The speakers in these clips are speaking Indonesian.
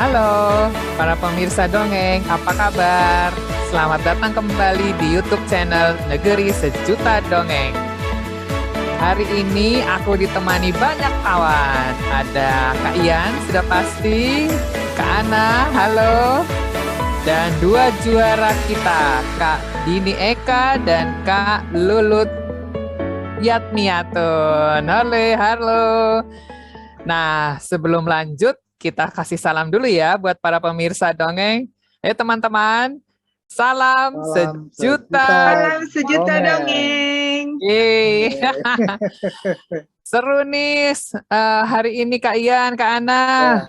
Halo, para pemirsa dongeng, apa kabar? Selamat datang kembali di YouTube channel Negeri Sejuta Dongeng. Hari ini aku ditemani banyak kawan. Ada Kak Ian, sudah pasti. Kak Ana, halo. Dan dua juara kita, Kak Dini Eka dan Kak Lulut Yatmiatun. Halo, halo. Nah, sebelum lanjut, kita kasih salam dulu ya buat para pemirsa dongeng. Teman-teman, salam Salam sejuta. Salam sejuta dongeng. dongeng. Yeay. Seru nih hari ini Kak Ian, Kak Ana. Ya,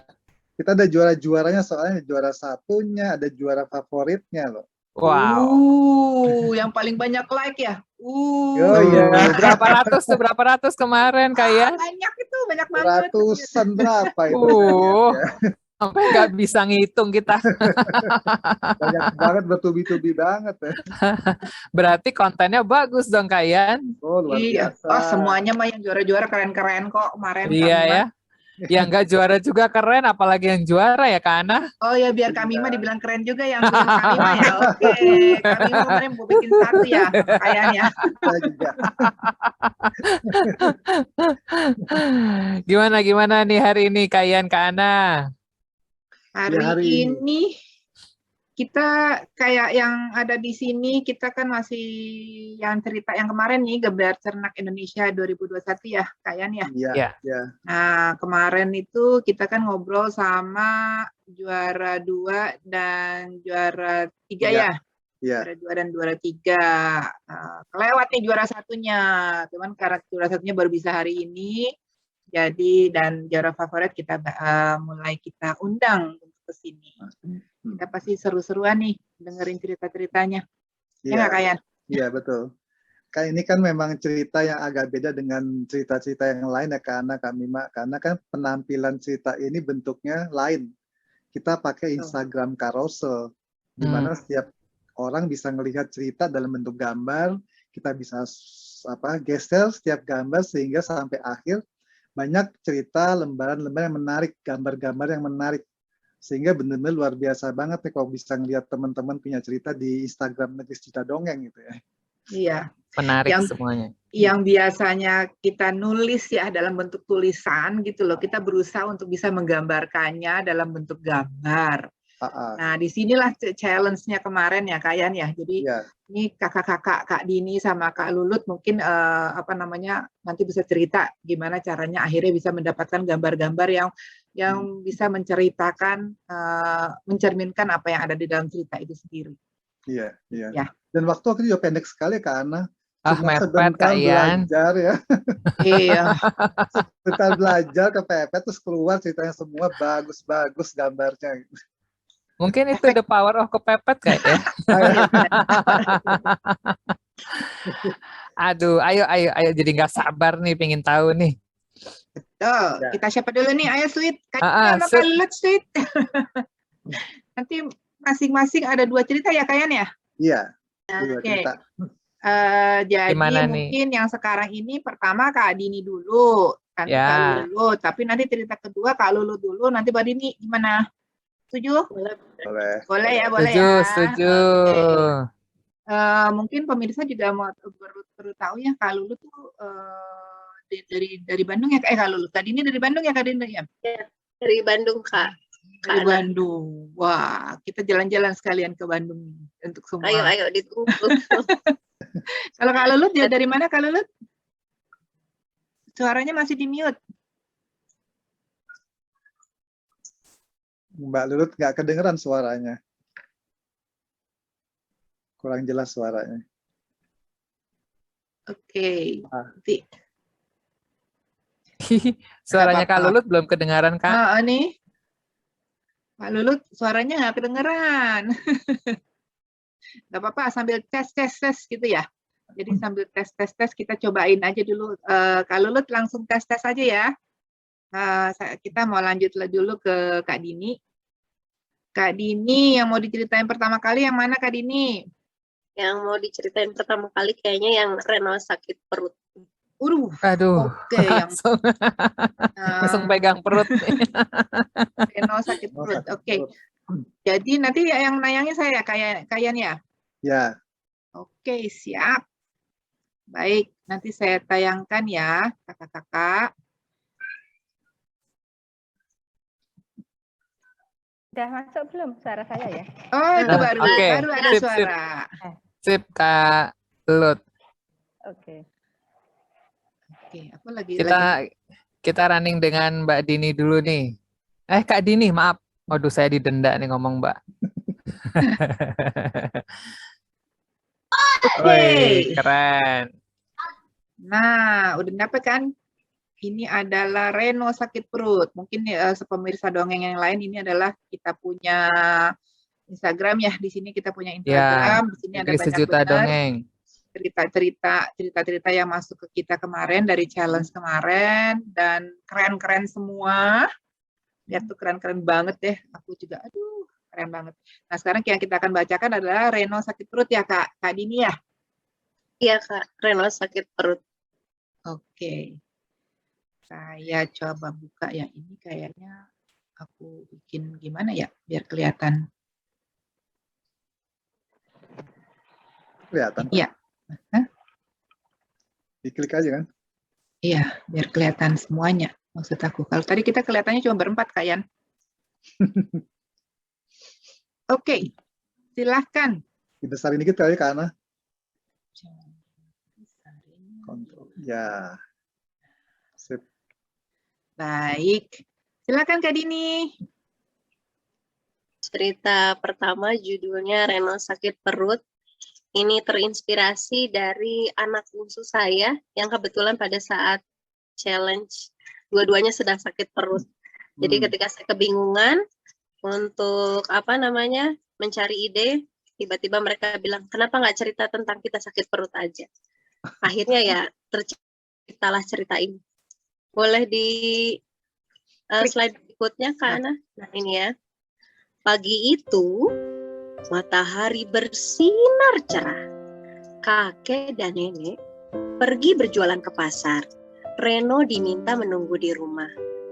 kita ada juara-juaranya, soalnya juara satunya, ada juara favoritnya loh. Wow. Yang paling banyak like ya. Iya. Berapa ratus kemarin Kak Ian? Banyak itu, banyak banget. Ratusan berapa itu? Sampai nggak bisa ngitung kita. Banyak banget, bertubi-tubi banget ya. Berarti kontennya bagus dong Kak Ian. Oh, luar biasa. Oh, semuanya mah yang juara-juara keren-keren kok kemarin. Iya ya. Yang nggak juara juga keren, apalagi yang juara ya Kak Ana. Oh ya, biar kami mah dibilang keren juga yang kami mah ya. Oke, kami mah kemarin mau bikin satu ya, kayaknya. Saya juga. Gimana nih hari ini Kak Ian, Kak Ana? Hari ini kita kayak yang ada di sini, kita kan masih yang cerita yang kemarin nih, Gebar Cernak Indonesia 2021 ya, Kak Yan ya? Iya. Nah, kemarin itu kita kan ngobrol sama juara 2 dan juara 3 ya? Juara 2 dan juara 3. Kelewat nih juara satunya, cuman karena juara satunya baru bisa hari ini, jadi dan juara favorit kita mulai kita undang untuk ke sini. Kita pasti seru-seruan nih dengerin cerita-ceritanya. Ya nggak Kak Yan? Iya, betul. Ini kan memang cerita yang agak beda dengan cerita-cerita yang lain ya Kak Mima, karena kan penampilan cerita ini bentuknya lain. Kita pakai Instagram carousel, di mana setiap orang bisa melihat cerita dalam bentuk gambar, kita bisa geser setiap gambar sehingga sampai akhir banyak cerita, lembaran-lembaran yang menarik, gambar-gambar yang menarik. Sehingga benar-benar luar biasa banget nih kalau bisa ngelihat teman-teman punya cerita di Instagram Negeri Sejuta Dongeng gitu ya. Iya. Menarik semuanya. Yang biasanya kita nulis ya dalam bentuk tulisan gitu loh, kita berusaha untuk bisa menggambarkannya dalam bentuk gambar. Nah, disinilah challenge-nya kemarin ya Kak Yan ya. Jadi ini kakak-kakak Kak Dini sama Kak Lulut mungkin nanti bisa cerita gimana caranya akhirnya bisa mendapatkan gambar-gambar yang bisa menceritakan, mencerminkan apa yang ada di dalam cerita itu sendiri. Iya. Dan waktu aku juga pendek sekali Kak Ana. Cuma mepet Kak Ian. Belajar ya. Iya. Sebentar belajar kepepet terus keluar ceritanya semua bagus-bagus gambarnya. Mungkin itu the power of kepepet Kak ya. Aduh, ayo jadi nggak sabar nih, pengen tahu nih. Kita siapa dulu nih? Ayo Sweet. Kak Lulut Sweet. Nanti masing-masing ada 2 cerita ya Kak Yan ya? Iya. Oke. Jadi mungkin yang sekarang ini pertama Kak Dini dulu, Kak Lulut. Tapi nanti cerita kedua Kak Lulut dulu, nanti Mbak Dini gimana? Setuju? Boleh ya. Setuju. Mungkin pemirsa juga mau perlu tahu ya Kak Lulut tuh dari Bandung ya Kak Lulut. Kak Dini dari Bandung ya Kak Dini ya? Dari Bandung Kak. Dari Bandung. Wah, kita jalan-jalan sekalian ke Bandung untuk semua. Ayo ditunggu. Kalau Kak Lulut ya dari mana Kak Lulut? Suaranya masih di mute. Mbak Lulut nggak kedengeran suaranya. Kurang jelas suaranya. Oke. Suaranya Kak Lulut belum kedengaran Kak. Nih. Kak Lulut suaranya nggak kedengeran. Nggak apa-apa, sambil tes gitu ya. Jadi sambil tes kita cobain aja dulu. Kak Lulut langsung tes aja ya. Kita mau lanjut dulu ke Kak Dini. Kak Dini yang mau diceritain pertama kali yang mana Kak Dini? Yang mau diceritain pertama kali kayaknya yang Reno sakit perut. Aduh, oke, yang langsung, langsung pegang perut nih. Reno sakit Oh, perut. sakit Oke, perut. jadi nanti yang nayangin saya kalian ya. Ya, Oke, siap. Baik, nanti saya tayangkan ya, kakak-kakak. Udah masuk belum suara saya ya? Oh, itu Nah, oke. baru ada Sip, sip. suara. Sip, Kak Lut. Oke. Oke, aku lagi Kita running dengan Mbak Dini dulu nih. Kak Dini, maaf. Waduh, saya didenda nih ngomong, Mbak. Woi, keren. Nah, udah dapet kan? Ini adalah Reno sakit perut. Mungkin sepemirsa dongeng yang lain ini adalah kita punya Instagram ya. Di sini kita punya Instagram. Di sini ada Negeri banyak Sejuta benar Dongeng. cerita-cerita yang masuk ke kita kemarin dari challenge kemarin dan keren-keren semua. Lihat tuh keren-keren banget deh. Aku juga aduh, keren banget. Nah, sekarang yang kita akan bacakan adalah Reno sakit perut ya, Kak. Kak Dini ya? Iya Kak, Reno sakit perut. Oke. Saya coba buka yang ini kayaknya aku bikin gimana ya biar kelihatan. kelihatan. Iya. Hah? Diklik aja kan. Iya, biar kelihatan semuanya. Maksud aku. Kalau tadi kita kelihatannya cuma berempat, Kak Yan. Oke. Silahkan. Dibesarin dikit kali karena kontrol. Ya. Sip. Baik. Silakan Kak Dini. Cerita pertama judulnya Reno sakit perut. Ini terinspirasi dari anak bungsu saya yang kebetulan pada saat challenge dua-duanya sedang sakit perut. Jadi ketika saya kebingungan untuk mencari ide, tiba-tiba mereka bilang, kenapa nggak cerita tentang kita sakit perut aja? Akhirnya ya terciptalah cerita ini. Boleh di slide berikutnya, Kak Ana? Nah ini ya. Pagi itu, matahari bersinar cerah. Kakek dan nenek pergi berjualan ke pasar. Reno diminta menunggu di rumah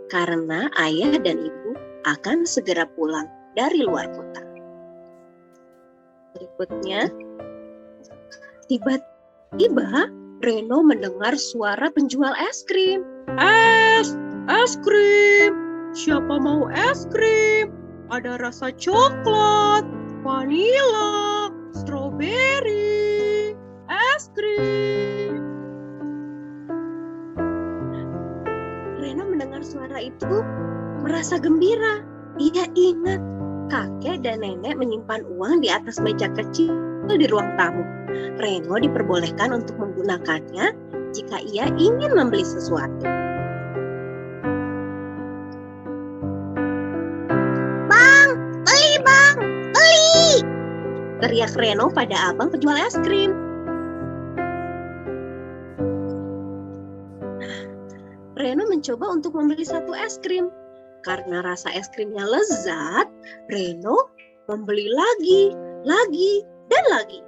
karena ayah dan ibu akan segera pulang dari luar kota. Berikutnya, tiba-tiba Reno mendengar suara penjual es krim. Es krim. Siapa mau es krim? Ada rasa coklat, vanila, stroberi, es krim. Reno mendengar suara itu merasa gembira. Ia ingat kakek dan nenek menyimpan uang di atas meja kecil di ruang tamu. Reno diperbolehkan untuk menggunakannya jika ia ingin membeli sesuatu. Teriak Reno pada abang penjual es krim. Reno mencoba untuk membeli satu es krim. Karena rasa es krimnya lezat, Reno membeli lagi, dan lagi.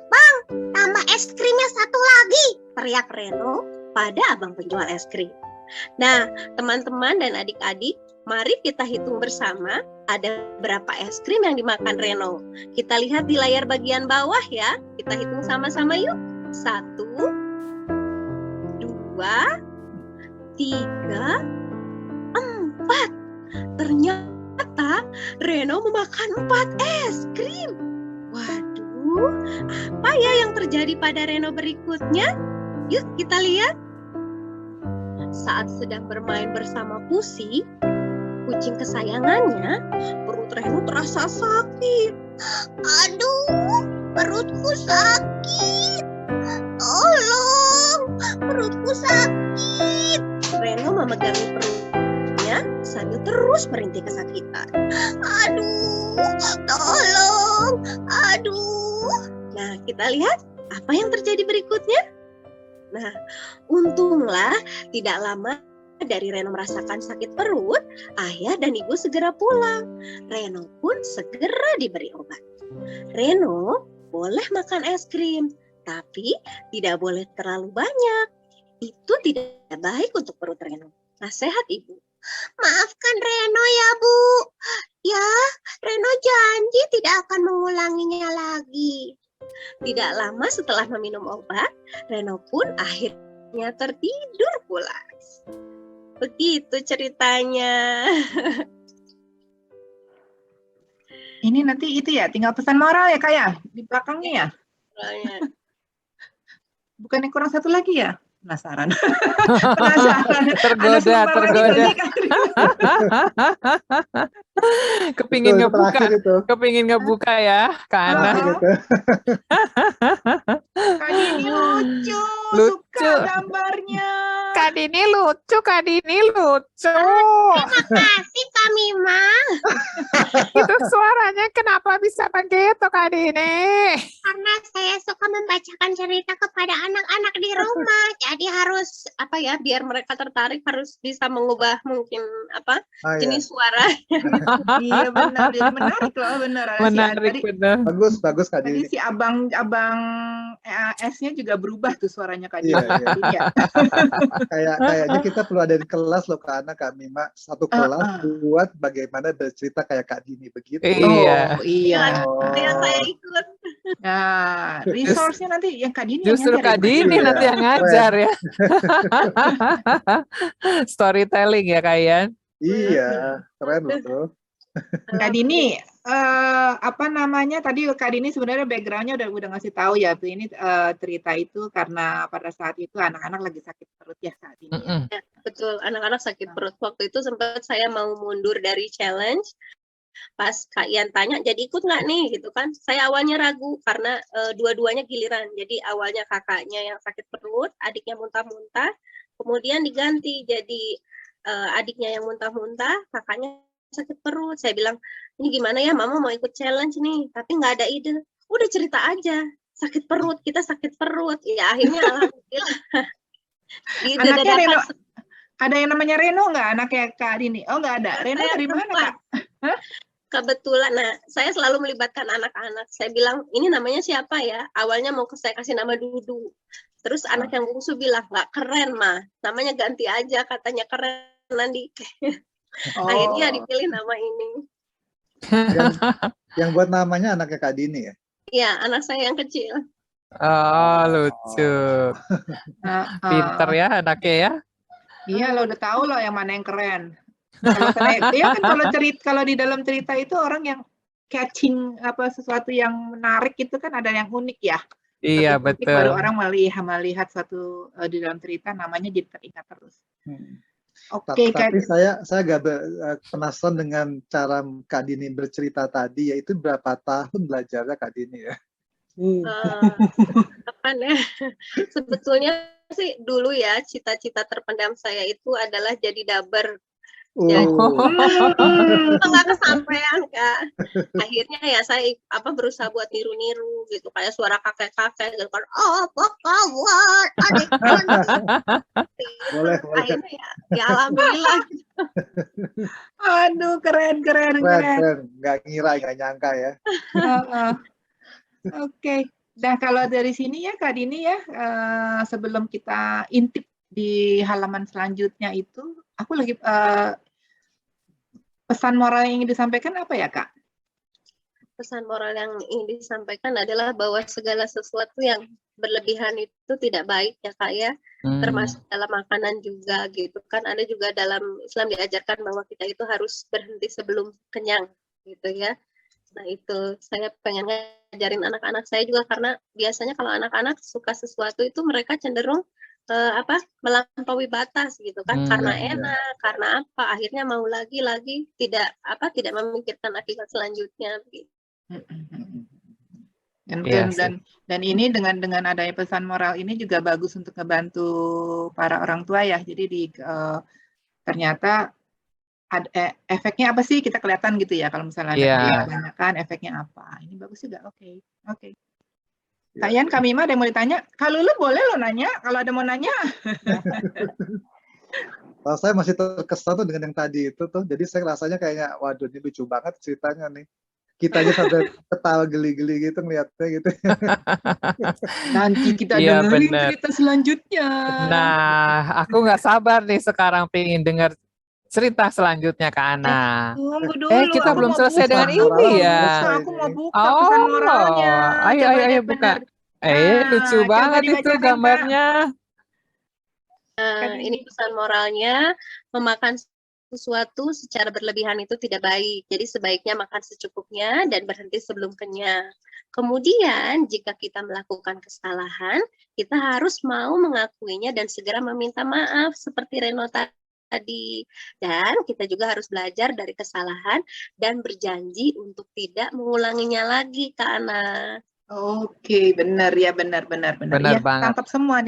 Bang, tambah es krimnya satu lagi, teriak Reno pada abang penjual es krim. Nah, teman-teman dan adik-adik, mari kita hitung bersama ada berapa es krim yang dimakan Reno. Kita lihat di layar bagian bawah ya. Kita hitung sama-sama yuk. 1, 2, 3, 4. Ternyata Reno memakan 4 es krim. Waduh, apa ya yang terjadi pada Reno berikutnya? Yuk kita lihat. Saat sedang bermain bersama Pusi, kucing kesayangannya, perut Reno terasa sakit. Aduh, perutku sakit. Tolong, perutku sakit. Reno memegangi perutnya sambil terus merintih kesakitan. Aduh, tolong, aduh. Nah, kita lihat apa yang terjadi berikutnya. Nah, untunglah tidak lama dari Reno merasakan sakit perut, ayah dan ibu segera pulang. Reno pun segera diberi obat. Reno boleh makan es krim, tapi tidak boleh terlalu banyak. Itu tidak baik untuk perut Reno. Nasihat Ibu. Maafkan Reno ya Bu. Ya, Reno janji tidak akan mengulanginya lagi. Tidak lama setelah meminum obat, Reno pun akhirnya tertidur pulas. Begitu ceritanya. Ini nanti itu ya, tinggal pesan moral ya Kak ya, di belakangnya ya. Bukannya kurang satu lagi ya? Penasaran. Penasaran. Tergoda, tergoda. Kepingin Itu ngebuka, terakhir itu. kepingin ngebuka ya, Kak Ana. Gitu. Kak Dini lucu, Lucu. suka gambarnya. Kak Dini lucu, Kak Dini lucu. Makasih Kak Mima. Itu suaranya kenapa bisa begitu, Kak Dini? Karena saya suka membacakan cerita kepada anak-anak di rumah. Jadi harus apa ya, biar mereka tertarik harus bisa mengubah mungkin apa Ah, ya. jenis suara. Iya benar, jadi menarik loh, benar. Menarik, benar. Bagus, bagus Kak Tadi Dini. si abang S-nya juga berubah tuh suaranya Kak Dini. Iya, iya. Iya. Kayaknya kita perlu ada di kelas loh Kak Ana, Kak Mima, satu kelas buat bagaimana bercerita kayak Kak Dini begitu. Iya. Oh, iya. Saya ikut. Nah, resource-nya nanti yang Kak Dini Justru yang Kak ngajarin. Dini Iya. nanti yang ngajar ya. Storytelling ya, Kak Ian. Iya, keren loh tuh. Kak Dini, apa namanya tadi Kak Dini sebenarnya background-nya udah ngasih tahu ya, ini cerita itu karena pada saat itu anak-anak lagi sakit perut ya Kak Dini. Mm-mm. Ya, betul, anak-anak sakit perut. Waktu itu sempat saya mau mundur dari challenge. Pas Kak Ian tanya, jadi ikut nggak nih gitu kan? Saya awalnya ragu karena dua-duanya giliran. Jadi awalnya kakaknya yang sakit perut, adiknya muntah-muntah, kemudian diganti jadi adiknya yang muntah-muntah, kakaknya sakit perut. Saya bilang, ini gimana ya, Mama mau ikut challenge nih, tapi nggak ada ide. Udah cerita aja, sakit perut, kita sakit perut. Ya akhirnya alhamdulillah. Anaknya Reno, ada yang namanya Reno nggak anaknya Kak Dini? Oh nggak ada. Reno Saya dari mana Kak? Kebetulan, nah saya selalu melibatkan anak-anak. Saya bilang, ini namanya siapa ya? Awalnya mau saya kasih nama Dudu. Terus anak yang bungsu bilang, nggak keren mah, namanya ganti aja, katanya keren nanti. Akhirnya dipilih nama ini. Yang buat namanya anaknya Kak Dini ya? Iya, anak saya yang kecil. Oh, lucu. Pinter ya anaknya ya. Iya lo udah tahu loh yang mana yang keren. Kalau ya kan kalau di dalam cerita itu orang yang catching apa sesuatu yang menarik itu kan ada yang unik ya. Iya, Satu topik betul. baru orang melihat suatu di dalam cerita namanya jadi teringat terus. Oke, Tapi saya agak penasaran dengan cara Kak Dini bercerita tadi, yaitu berapa tahun belajarnya Kak Dini ya? Kapan ya? Sebetulnya sih dulu ya cita-cita terpendam saya itu adalah jadi daber. Jadi nggak kesampaian Kak. Akhirnya ya saya berusaha buat niru-niru gitu kayak suara kakek-kakek gitu kan. Oh, kawan, adik. Boleh. Akhirnya ya alhamdulillah. Aduh, keren. Nggak ngira, nggak nyangka ya. Oke. Nah, kalau dari sini ya Kak Dini ya, sebelum kita intip di halaman selanjutnya itu, aku lagi pesan moral yang ingin disampaikan apa ya Kak? Pesan moral yang ingin disampaikan adalah bahwa segala sesuatu yang berlebihan itu tidak baik ya Kak ya, termasuk dalam makanan juga gitu kan. Ada juga dalam Islam diajarkan bahwa kita itu harus berhenti sebelum kenyang gitu ya. Nah itu saya pengen ngajarin anak-anak saya juga karena biasanya kalau anak-anak suka sesuatu itu mereka cenderung melampaui batas gitu kan karena enak, karena apa akhirnya mau lagi tidak memikirkan akibat selanjutnya gitu. Dan ini dengan adanya pesan moral ini juga bagus untuk membantu para orang tua ya. Jadi ternyata efeknya apa sih kita kelihatan gitu ya kalau misalnya ada kebanyakan efeknya apa. Ini bagus juga. Oke. Kak Ian, Kak Mima ada yang mau ditanya? Kalau lu boleh lo nanya, kalau ada mau nanya. Kalau saya masih terkesan tuh dengan yang tadi itu tuh, jadi saya rasanya kayaknya, waduh ini lucu banget ceritanya nih. Kita aja sampai ketawa geli-geli gitu ngeliatnya gitu. Nanti kita Iya, dengerin bener. cerita selanjutnya. Nah, aku nggak sabar nih sekarang pengen dengar cerita selanjutnya Kak Ana. Tunggu dulu, Kita aku belum mau selesai buka, dengan Pesan ini moral belum ya. selesai Aku ini. mau buka pesan Oh, moralnya. ayo, Coba ayo, deh ayo buka. bener. Lucu Coba banget itu dibacakan, Kak. gambarnya. Kak Ini Dini. pesan moralnya, memakan sesuatu secara berlebihan itu tidak baik. Jadi sebaiknya makan secukupnya dan berhenti sebelum kenyang. Kemudian jika kita melakukan kesalahan, kita harus mau mengakuinya dan segera meminta maaf seperti Reno tadi. Dan kita juga harus belajar dari kesalahan dan berjanji untuk tidak mengulanginya lagi, Kak Ana. Oke, benar ya, benar. Benar Ya, banget.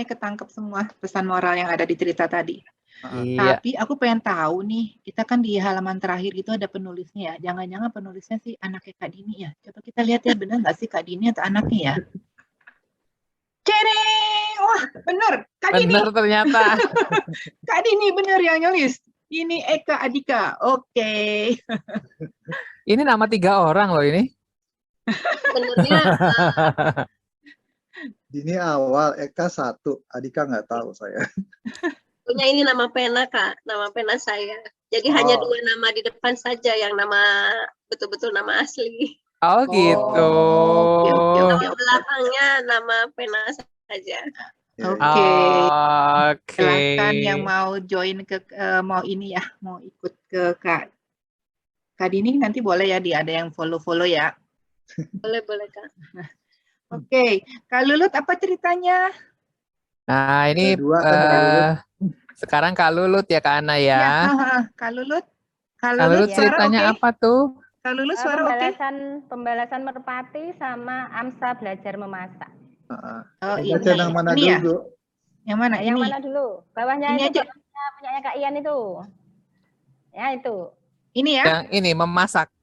ketangkep semua pesan moral yang ada di cerita tadi. Iya. Tapi aku pengen tahu nih, kita kan di halaman terakhir itu ada penulisnya ya. Jangan-jangan penulisnya sih anaknya Kak Dini ya. Coba kita lihat ya, benar nggak sih Kak Dini atau anaknya ya? Cereng! Wah, benar. Kak Dini. Benar ternyata. Kak Dini benar yang nulis. Ini Eka Adika. Oke. Ini nama 3 orang loh ini. Sebenarnya Ini awal, Eka 1, Adika nggak tahu saya. punya ini nama pena, Kak, nama pena saya. Jadi hanya 2 nama di depan saja yang nama betul-betul nama asli. Oh gitu. Oke. Nama belakangnya nama pena saja. Oke. Oke. Silahkan yang mau join ke mau ini ya, mau ikut ke Kak Dini nanti boleh ya, ada yang follow ya. Boleh, Kak. Oke, Kak Lulut apa ceritanya? Nah, ini Ada 2 kan Kak Lulut. sekarang Kak Lulut ya Kak Ana ya. Kak Lulut. Kak Lulut ya. ceritanya apa tuh? Kak Lulut suara oke? Pembalasan merpati sama Amsa belajar memasak. Oh, Baca yang mana ini ya? dulu? Yang mana? Yang Ini. mana dulu? Bawahnya Ini itu aja. punyanya Kak Ian itu. Ya itu. Ini ya? Yang ini memasak.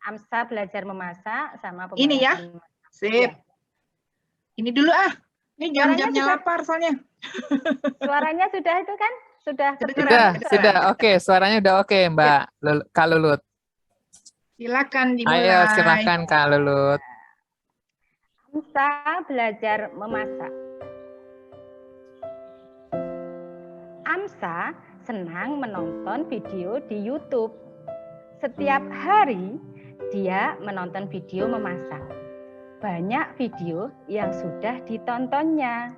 Amsa belajar memasak sama pembalasan. Ini ya? Sip. Ya. Ini dulu ah. Ini jam-jamnya lapar soalnya. Suaranya sudah itu kan? Sudah Sudah. Oke, suaranya udah oke, Mbak Kak Lulut. Silakan dimulai. Ayo, silakan Kak Lulut. Amsa belajar memasak. Amsa senang menonton video di YouTube. Setiap hari dia menonton video memasak. Banyak video yang sudah ditontonnya.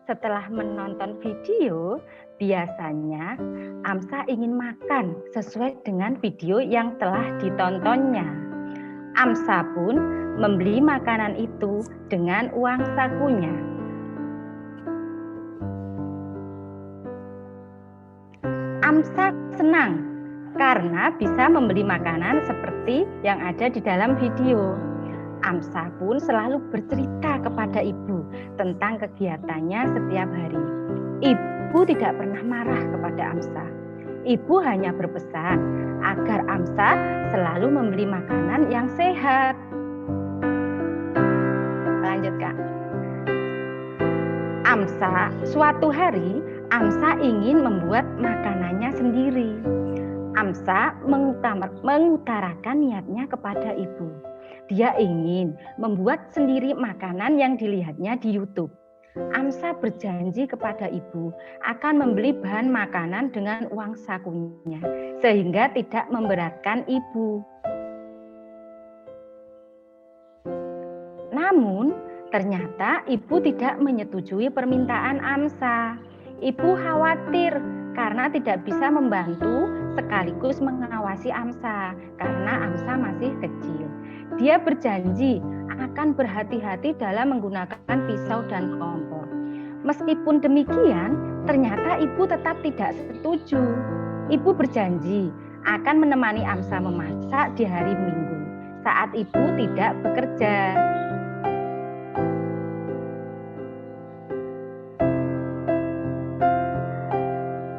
Setelah menonton video, biasanya Amsa ingin makan sesuai dengan video yang telah ditontonnya. Amsa pun membeli makanan itu dengan uang sakunya. Amsa senang karena bisa membeli makanan seperti yang ada di dalam video. Amsa pun selalu bercerita kepada ibu tentang kegiatannya setiap hari. Ibu tidak pernah marah kepada Amsa. Ibu hanya berpesan agar Amsa selalu membeli makanan yang sehat. Lanjut, Kak. Suatu hari Amsa ingin membuat makanannya sendiri. Amsa mengutarakan niatnya kepada ibu. Dia ingin membuat sendiri makanan yang dilihatnya di YouTube. Amsa berjanji kepada ibu akan membeli bahan makanan dengan uang sakunya, sehingga tidak memberatkan ibu. Namun, ternyata ibu tidak menyetujui permintaan Amsa. Ibu khawatir karena tidak bisa membantu sekaligus mengawasi Amsa karena Amsa masih kecil. Dia berjanji akan berhati-hati dalam menggunakan pisau dan kompor. Meskipun demikian, ternyata ibu tetap tidak setuju. Ibu berjanji akan menemani Amsa memasak di hari Minggu saat ibu tidak bekerja.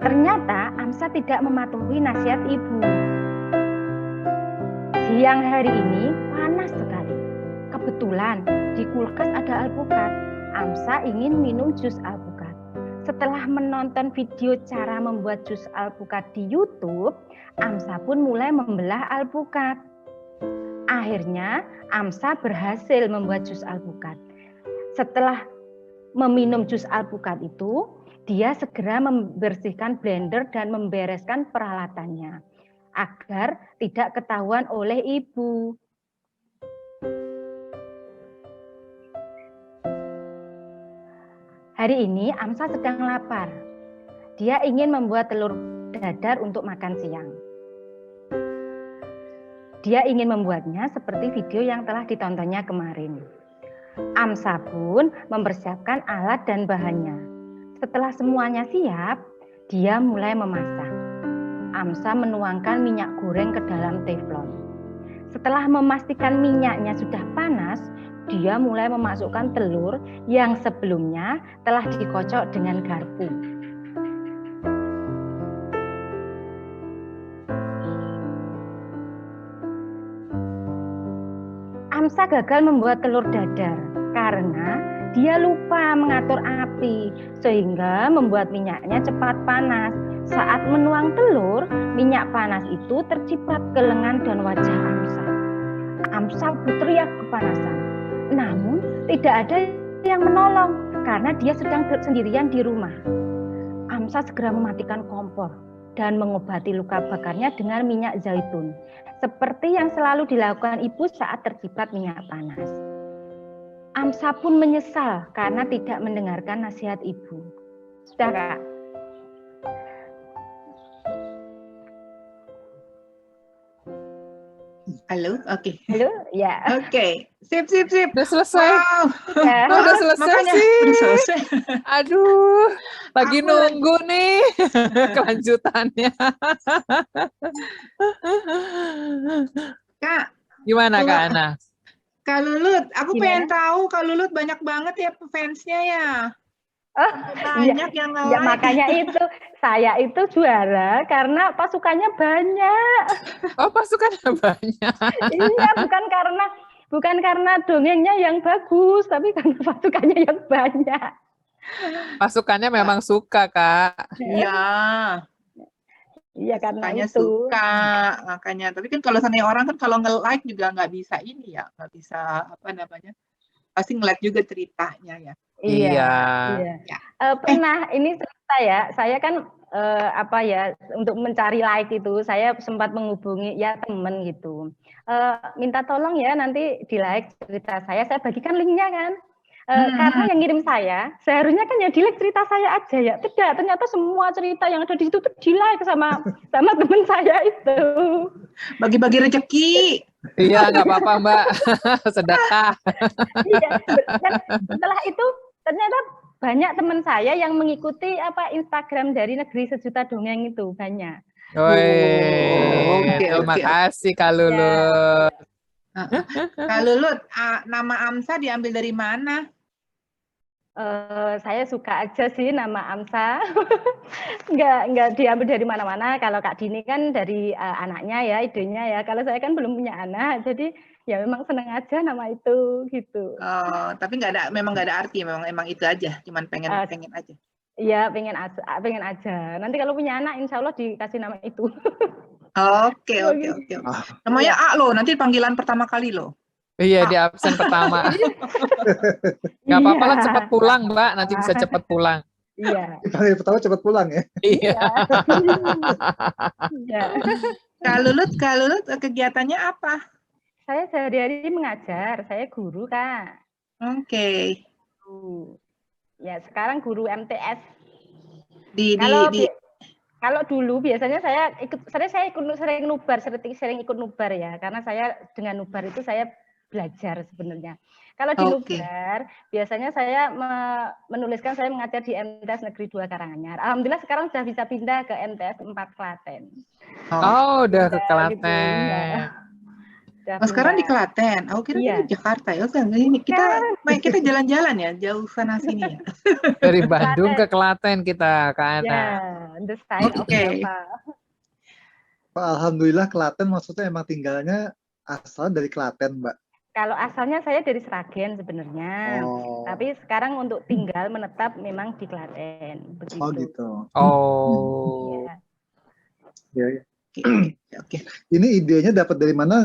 Ternyata Amsa tidak mematuhi nasihat ibu. Siang hari ini panas sekali. Kebetulan di kulkas ada alpukat. Amsa ingin minum jus alpukat. Setelah menonton video cara membuat jus alpukat di YouTube, Amsa pun mulai membelah alpukat. Akhirnya Amsa berhasil membuat jus alpukat. Setelah meminum jus alpukat itu, dia segera membersihkan blender dan membereskan peralatannya agar tidak ketahuan oleh ibu. Hari ini Amsa sedang lapar. Dia ingin membuat telur dadar untuk makan siang. Dia ingin membuatnya seperti video yang telah ditontonnya kemarin. Amsa pun mempersiapkan alat dan bahannya. Setelah semuanya siap, dia mulai memasak. Amsa menuangkan minyak goreng ke dalam teflon. Setelah memastikan minyaknya sudah panas, dia mulai memasukkan telur yang sebelumnya telah dikocok dengan garpu. Amsa gagal membuat telur dadar karena dia lupa mengatur api sehingga membuat minyaknya cepat panas. Saat menuang telur, minyak panas itu terciprat ke lengan dan wajah Amsa. Amsa berteriak kepanasan. Namun tidak ada yang menolong karena dia sedang sendirian di rumah. Amsa segera mematikan kompor dan mengobati luka bakarnya dengan minyak zaitun, seperti yang selalu dilakukan ibu saat terciprat minyak panas. Amsa pun menyesal karena tidak mendengarkan nasihat ibu. Sudah, Kak? Halo, oke. Halo? Ya. Oke, sip, sip, sip. Udah selesai. Wow. Ya. Oh, udah selesai Makanya, sih. udah selesai. Aduh, lagi Aku nunggu nih kelanjutannya. Kak, Gimana Kak Ana? Kak Lulut, aku Gimana? pengen tahu Kak Lulut banyak banget ya fansnya ya. Oh, Banyak yang ya, like. makanya itu saya itu juara karena pasukannya banyak. Oh, pasukannya banyak. Iya, bukan karena dongengnya yang bagus, tapi karena pasukannya yang banyak. Pasukannya memang suka, Kak. Iya, Iya, karena makanya itu. suka, makanya. Tapi kan kalau sana orang kan kalau nge-like juga nggak bisa ini ya, nggak bisa apa namanya, pasti nge-like juga ceritanya ya. Iya. Ya. Pernah ini cerita ya, saya kan untuk mencari like itu, saya sempat menghubungi ya temen gitu. Minta tolong ya nanti di like cerita saya bagikan linknya kan. Karena yang ngirim saya, seharusnya kan ya di like cerita saya aja ya. Tidak, ternyata semua cerita yang ada di situ tuh di like sama teman saya itu. Bagi-bagi rezeki. Iya, nggak apa-apa Mbak. Sedekah. Iya, dan setelah itu ternyata banyak teman saya yang mengikuti Instagram dari Negeri Sejuta Dongeng itu banyak. Woi, terima kasih Kak Lulut. Kak Lulut, nama Amsa diambil dari mana? Saya suka aja sih nama Amsa. nggak diambil dari mana-mana. Kalau Kak Dini kan dari anaknya ya, idenya ya. Kalau saya kan belum punya anak, jadi ya memang seneng aja nama itu gitu. Tapi memang nggak ada arti, memang itu aja, cuman pengen aja. Iya, pengen aja. Nanti kalau punya anak, insya Allah dikasih nama itu. Oke. Namanya A loh, nanti panggilan pertama kali loh. Iya, di absen pertama. Nggak apa-apa lah, cepat pulang Mbak, nanti bisa cepat pulang. Iya. Dipanggil pertama cepat pulang ya. Iya. Kak Lulut, kegiatannya apa? Saya sehari-hari mengajar, saya guru Kak. Oke. Ya sekarang guru MTS. Kalau dulu biasanya saya sering ikut nubar ya, karena saya dengan nubar itu saya belajar sebenarnya. Kalau di nubar biasanya saya menuliskan, saya mengajar di MTS Negeri 2 Karanganyar. Alhamdulillah sekarang sudah bisa pindah ke MTS 4 Klaten. Oh, udah ke Klaten. Gitu, ya. sekarang di Klaten. Aku kira di Jakarta ya. Ini kita jalan-jalan ya, jauh sana sini ya. Dari Bandung ke Klaten kita, Kak Ana. Oke. Alhamdulillah Klaten maksudnya emang tinggalnya asal dari Klaten, Mbak. Kalau asalnya saya dari Sragen sebenarnya, tapi sekarang untuk tinggal menetap memang di Klaten. Begitu. Oh gitu. Oh. Ya. Oke. Ini idenya dapat dari mana,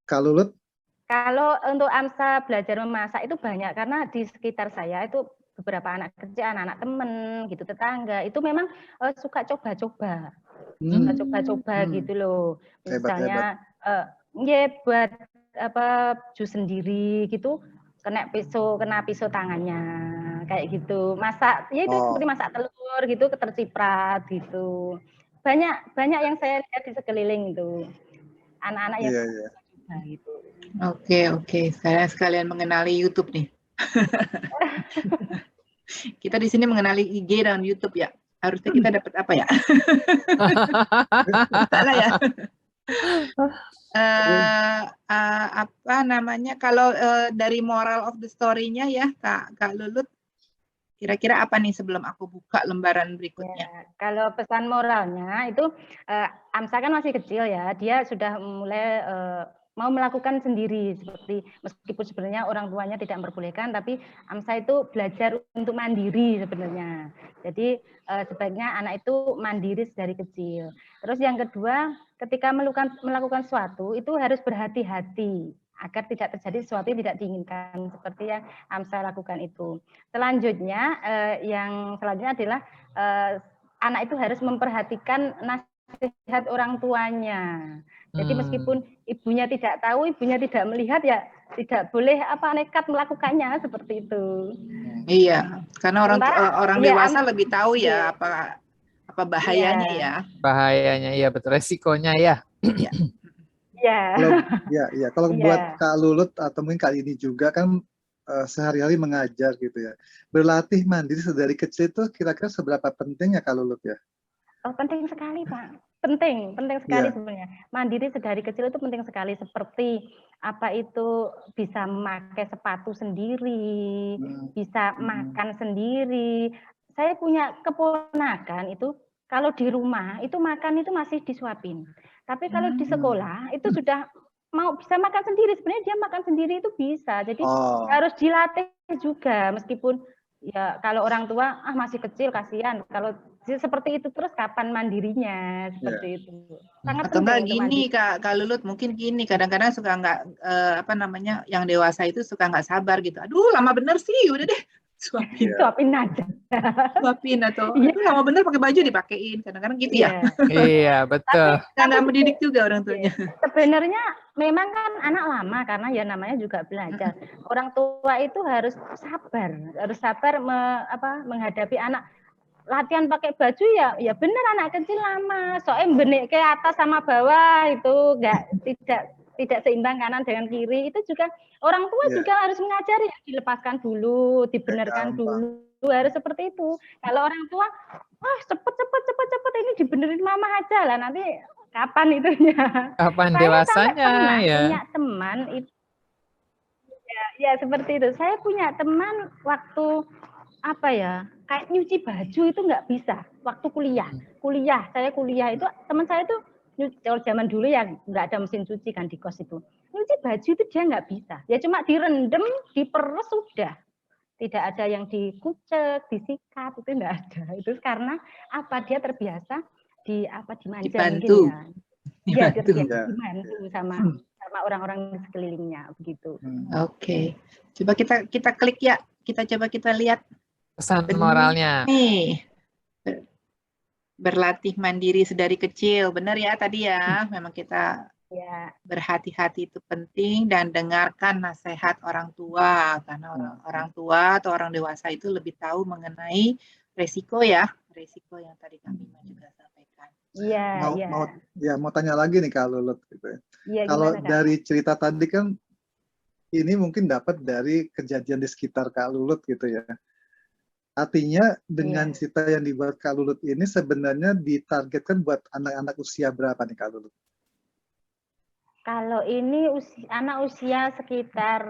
Kak Lulut? Kalau untuk AMSA belajar memasak itu banyak, karena di sekitar saya itu beberapa anak kerja, anak-anak temen gitu, tetangga itu memang suka coba-coba, suka coba-coba gitu loh. Hebat. Misalnya buat apa jus sendiri gitu, kena pisau tangannya kayak gitu. Masak ya itu seperti masak telur gitu, terciprat gitu. Banyak yang saya lihat di sekeliling itu. Anak-anak yang coba gitu. Oke. Sekalian mengenali YouTube nih. Kita di sini mengenali IG dan YouTube ya. Harusnya kita dapat apa ya? Salah ya. Apa namanya? Kalau dari moral of the story-nya ya, Kak Lulut, kira-kira apa nih sebelum aku buka lembaran berikutnya? Ya, kalau pesan moralnya itu AMSA kan masih kecil ya, dia sudah mulai mau melakukan sendiri, seperti meskipun sebenarnya orang tuanya tidak memperbolehkan, tapi AMSA itu belajar untuk mandiri sebenarnya. Jadi sebaiknya anak itu mandiri dari kecil. Terus yang kedua, ketika melakukan sesuatu itu harus berhati-hati agar tidak terjadi sesuatu yang tidak diinginkan, seperti yang AMSA lakukan itu. Selanjutnya yang selanjutnya adalah anak itu harus memperhatikan nasihat orang tuanya. Jadi meskipun ibunya tidak tahu, ibunya tidak melihat, ya tidak boleh nekat melakukannya seperti itu. Iya, karena orang dewasa lebih tahu ya apa bahayanya ya. Bahayanya ya, betul, resikonya ya. Iya. Kalau buat Kak Lulut atau mungkin Kak ini juga kan sehari-hari mengajar gitu ya. Berlatih mandiri dari kecil itu kira-kira seberapa penting ya Kak Lulut ya? Oh, penting sekali, Pak. Penting sekali sebenarnya. Mandiri sedari kecil itu penting sekali, seperti apa itu bisa memakai sepatu sendiri, bisa makan sendiri. Saya punya keponakan itu kalau di rumah itu makan itu masih disuapin. Tapi kalau di sekolah itu sudah mau bisa makan sendiri. Sebenarnya dia makan sendiri itu bisa. Jadi harus dilatih juga, meskipun ya kalau orang tua masih kecil kasihan. Kalau seperti itu terus kapan mandirinya, seperti itu. Sangat atau enggak penting gini Kak Lulut, mungkin gini, kadang-kadang suka nggak yang dewasa itu suka nggak sabar gitu. Aduh lama bener sih, udah deh suapin aja. Suapin atau lama bener pakai baju dipakein, kadang-kadang gitu ya. Iya, betul. Nggak mendidik juga orang tuanya. Sebenarnya memang kan anak lama karena ya namanya juga belajar. Orang tua itu harus sabar menghadapi anak. Latihan pakai baju ya benar anak kecil lama, soalnya benek ke atas sama bawah itu tidak seimbang kanan dengan kiri, itu juga orang tua juga harus mengajari, dilepaskan dulu, dibenarkan dulu, harus seperti itu. Kalau orang tua cepet ini dibenerin mama aja lah, nanti kapan itunya? Kapan dewasanya ya? Punya teman itu ya seperti itu. Saya punya teman waktu kayak nyuci baju itu nggak bisa waktu kuliah saya kuliah itu teman saya itu kalau zaman dulu ya nggak ada mesin cuci kan di kos itu, nyuci baju itu dia nggak bisa, ya cuma direndam diperes sudah, tidak ada yang dikucek disikat, itu nggak ada. Itu karena dia terbiasa dimanja mungkin ya dibantu sama orang-orang di sekelilingnya begitu. Oke. Coba kita klik ya, kita lihat pesan moralnya. Nih, berlatih mandiri sedari kecil, benar ya tadi ya. Memang kita berhati-hati itu penting, dan dengarkan nasihat orang tua, karena orang tua atau orang dewasa itu lebih tahu mengenai resiko yang tadi kami juga sampaikan. Mau tanya lagi nih Kak Lulut gitu ya. Kalau dari cerita tadi kan ini mungkin dapat dari kejadian di sekitar Kak Lulut gitu ya. Artinya dengan cerita yang dibuat Kak Lulut ini sebenarnya ditargetkan buat anak-anak usia berapa nih Kak Lulut? Kalau ini anak usia sekitar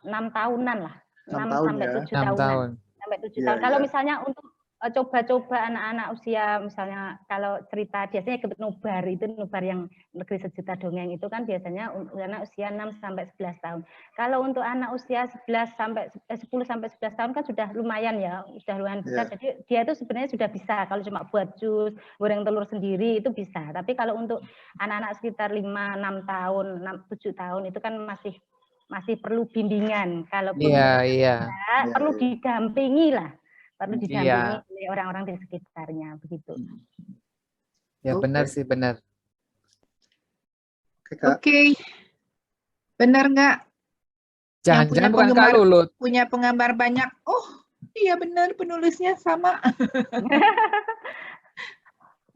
6 tahunan lah, 6 sampai 7 tahunan. Sampai 7 tahun. Kalau misalnya untuk coba-coba anak-anak usia misalnya kalau cerita biasanya ikut nobar itu nobar yang Negeri Sejuta Dongeng itu kan biasanya anak usia 6 sampai 11 tahun. Kalau untuk anak usia 10 sampai 11 tahun kan sudah lumayan ya, sudah lumayan besar. Jadi dia itu sebenarnya sudah bisa kalau cuma buat jus, goreng telur sendiri itu bisa. Tapi kalau untuk anak-anak sekitar 5, 6 tahun, 7 tahun itu kan masih perlu bimbingan. Kalaupun perlu didampingi lah. Perlu didampingi oleh orang-orang di sekitarnya begitu. Ya benar sih, benar. Oke. Benar nggak? Jangan-jangan bukan Kak Lulut. Punya penggambar banyak. Oh, iya benar penulisnya sama.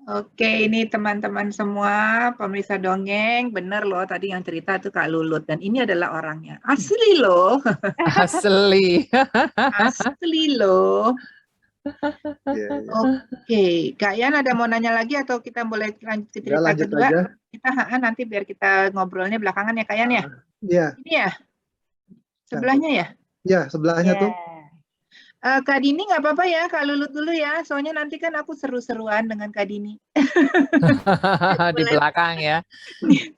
Oke, ini teman-teman semua, pemirsa dongeng, benar loh tadi yang cerita itu Kak Lulut. Dan ini adalah orangnya. Asli loh. Asli. Asli loh. Oke, Kak Yan ada mau nanya lagi atau kita boleh lanjut ke cerita kedua? Aja. Kita nanti biar kita ngobrolnya belakangan ya Kak Yan ya? Iya. Ini ya? Sebelahnya ya? Iya, sebelahnya tuh. Kak Dini nggak apa-apa ya, Kak Lulut dulu ya. Soalnya nanti kan aku seru-seruan dengan Kak Dini. Di belakang ya.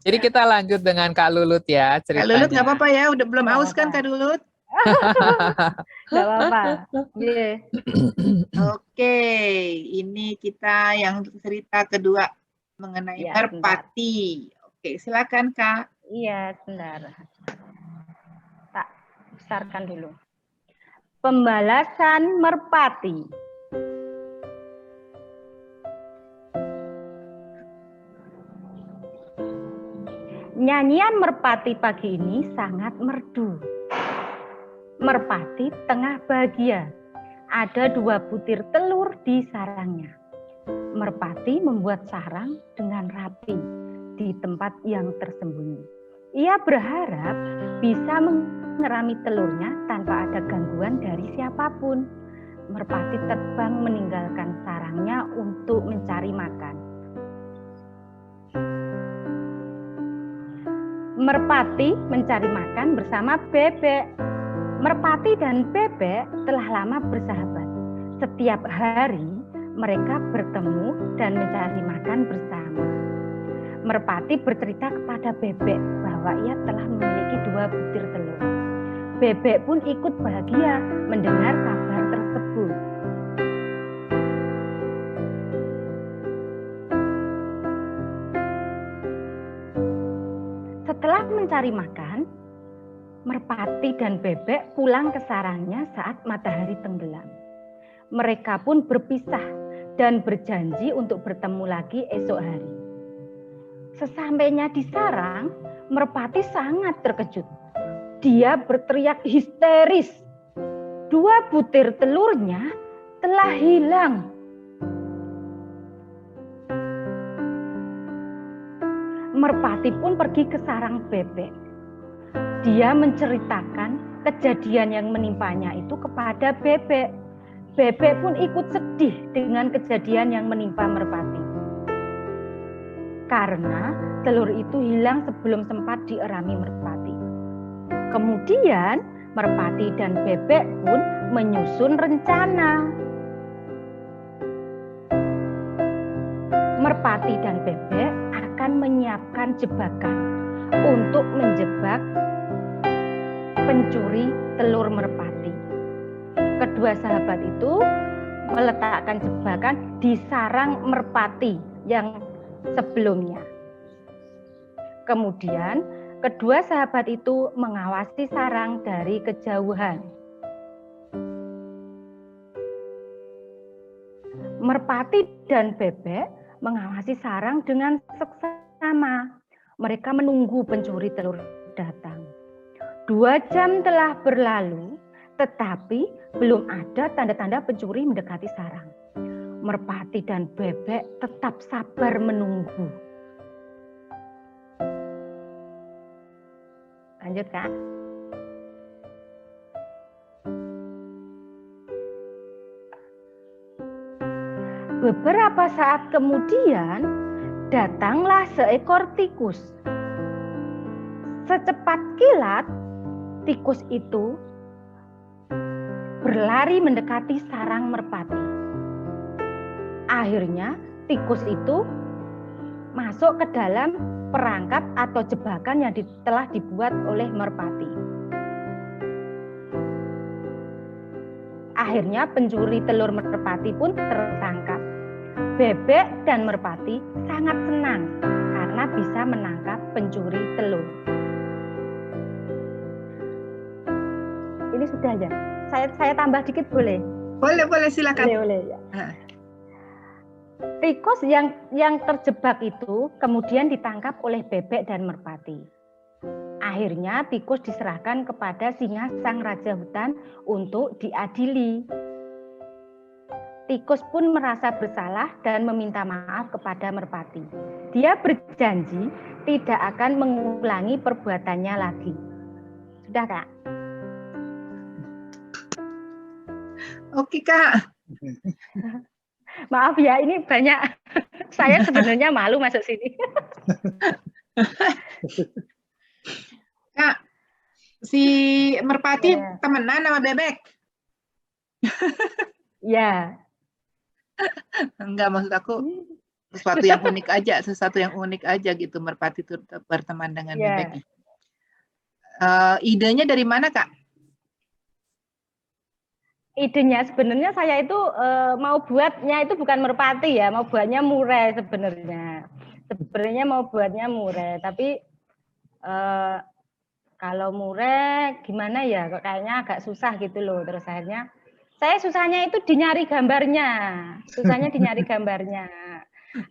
Jadi kita lanjut dengan Kak Lulut ya ceritanya. Kak Lulut nggak apa-apa ya, udah belum aus kan Kak Lulut? Nggak apa-apa. Yeah. Oke, ini kita yang cerita kedua mengenai merpati. Oke, silakan Kak. Iya, sebentar. Tak besarkan dulu. Pembalasan merpati. Nyanyian merpati pagi ini sangat merdu. Merpati tengah bahagia. Ada 2 butir telur di sarangnya. Merpati membuat sarang dengan rapi di tempat yang tersembunyi. Ia berharap bisa mengerami telurnya tanpa ada gangguan dari siapapun. Merpati terbang meninggalkan sarangnya untuk mencari makan. Merpati mencari makan bersama bebek. Merpati dan bebek telah lama bersahabat. Setiap hari mereka bertemu dan mencari makan bersama. Merpati bercerita kepada bebek bahwa ia telah memiliki 2 butir telur. Bebek pun ikut bahagia mendengar kabar tersebut. Setelah mencari makan, merpati dan bebek pulang ke sarangnya saat matahari tenggelam. Mereka pun berpisah dan berjanji untuk bertemu lagi esok hari. Sesampainya di sarang, merpati sangat terkejut. Dia berteriak histeris. 2 butir telurnya telah hilang. Merpati pun pergi ke sarang bebek. Dia menceritakan kejadian yang menimpanya itu kepada bebek. Bebek pun ikut sedih dengan kejadian yang menimpa merpati. Karena telur itu hilang sebelum sempat dierami merpati. Kemudian merpati dan bebek pun menyusun rencana. Merpati dan bebek akan menyiapkan jebakan untuk menjebak pencuri telur merpati. Kedua sahabat itu meletakkan jebakan di sarang merpati yang sebelumnya. Kemudian kedua sahabat itu mengawasi sarang dari kejauhan. Merpati dan bebek mengawasi sarang dengan seksama. Mereka menunggu pencuri telur datang. 2 jam telah berlalu, tetapi belum ada tanda-tanda pencuri mendekati sarang. Merpati dan bebek tetap sabar menunggu. Lanjut, Kak. Beberapa saat kemudian, datanglah seekor tikus. Secepat kilat, tikus itu berlari mendekati sarang merpati. Akhirnya tikus itu masuk ke dalam perangkap atau jebakan yang telah dibuat oleh merpati. Akhirnya pencuri telur merpati pun tertangkap. Bebek dan merpati sangat senang karena bisa menangkap pencuri telur. Ini sudah ya. Saya tambah dikit boleh? Boleh silakan. Boleh ya. Tikus yang terjebak itu kemudian ditangkap oleh bebek dan merpati. Akhirnya tikus diserahkan kepada singa sang raja hutan untuk diadili. Tikus pun merasa bersalah dan meminta maaf kepada merpati. Dia berjanji tidak akan mengulangi perbuatannya lagi. Sudah, Kak? Oke, Kak. Maaf ya, ini banyak. Saya sebenarnya malu masuk sini. Kak, si merpati temenan sama bebek? Ya. Enggak, maksud aku sesuatu yang unik aja gitu, merpati itu berteman dengan bebeknya. Idenya dari mana, Kak? Idenya sebenarnya saya itu mau buatnya itu bukan merpati ya, mau buatnya murai sebenarnya. Sebenarnya mau buatnya murai, tapi kalau murai gimana ya, kayaknya agak susah gitu loh. Terus akhirnya saya susahnya itu dinyari gambarnya.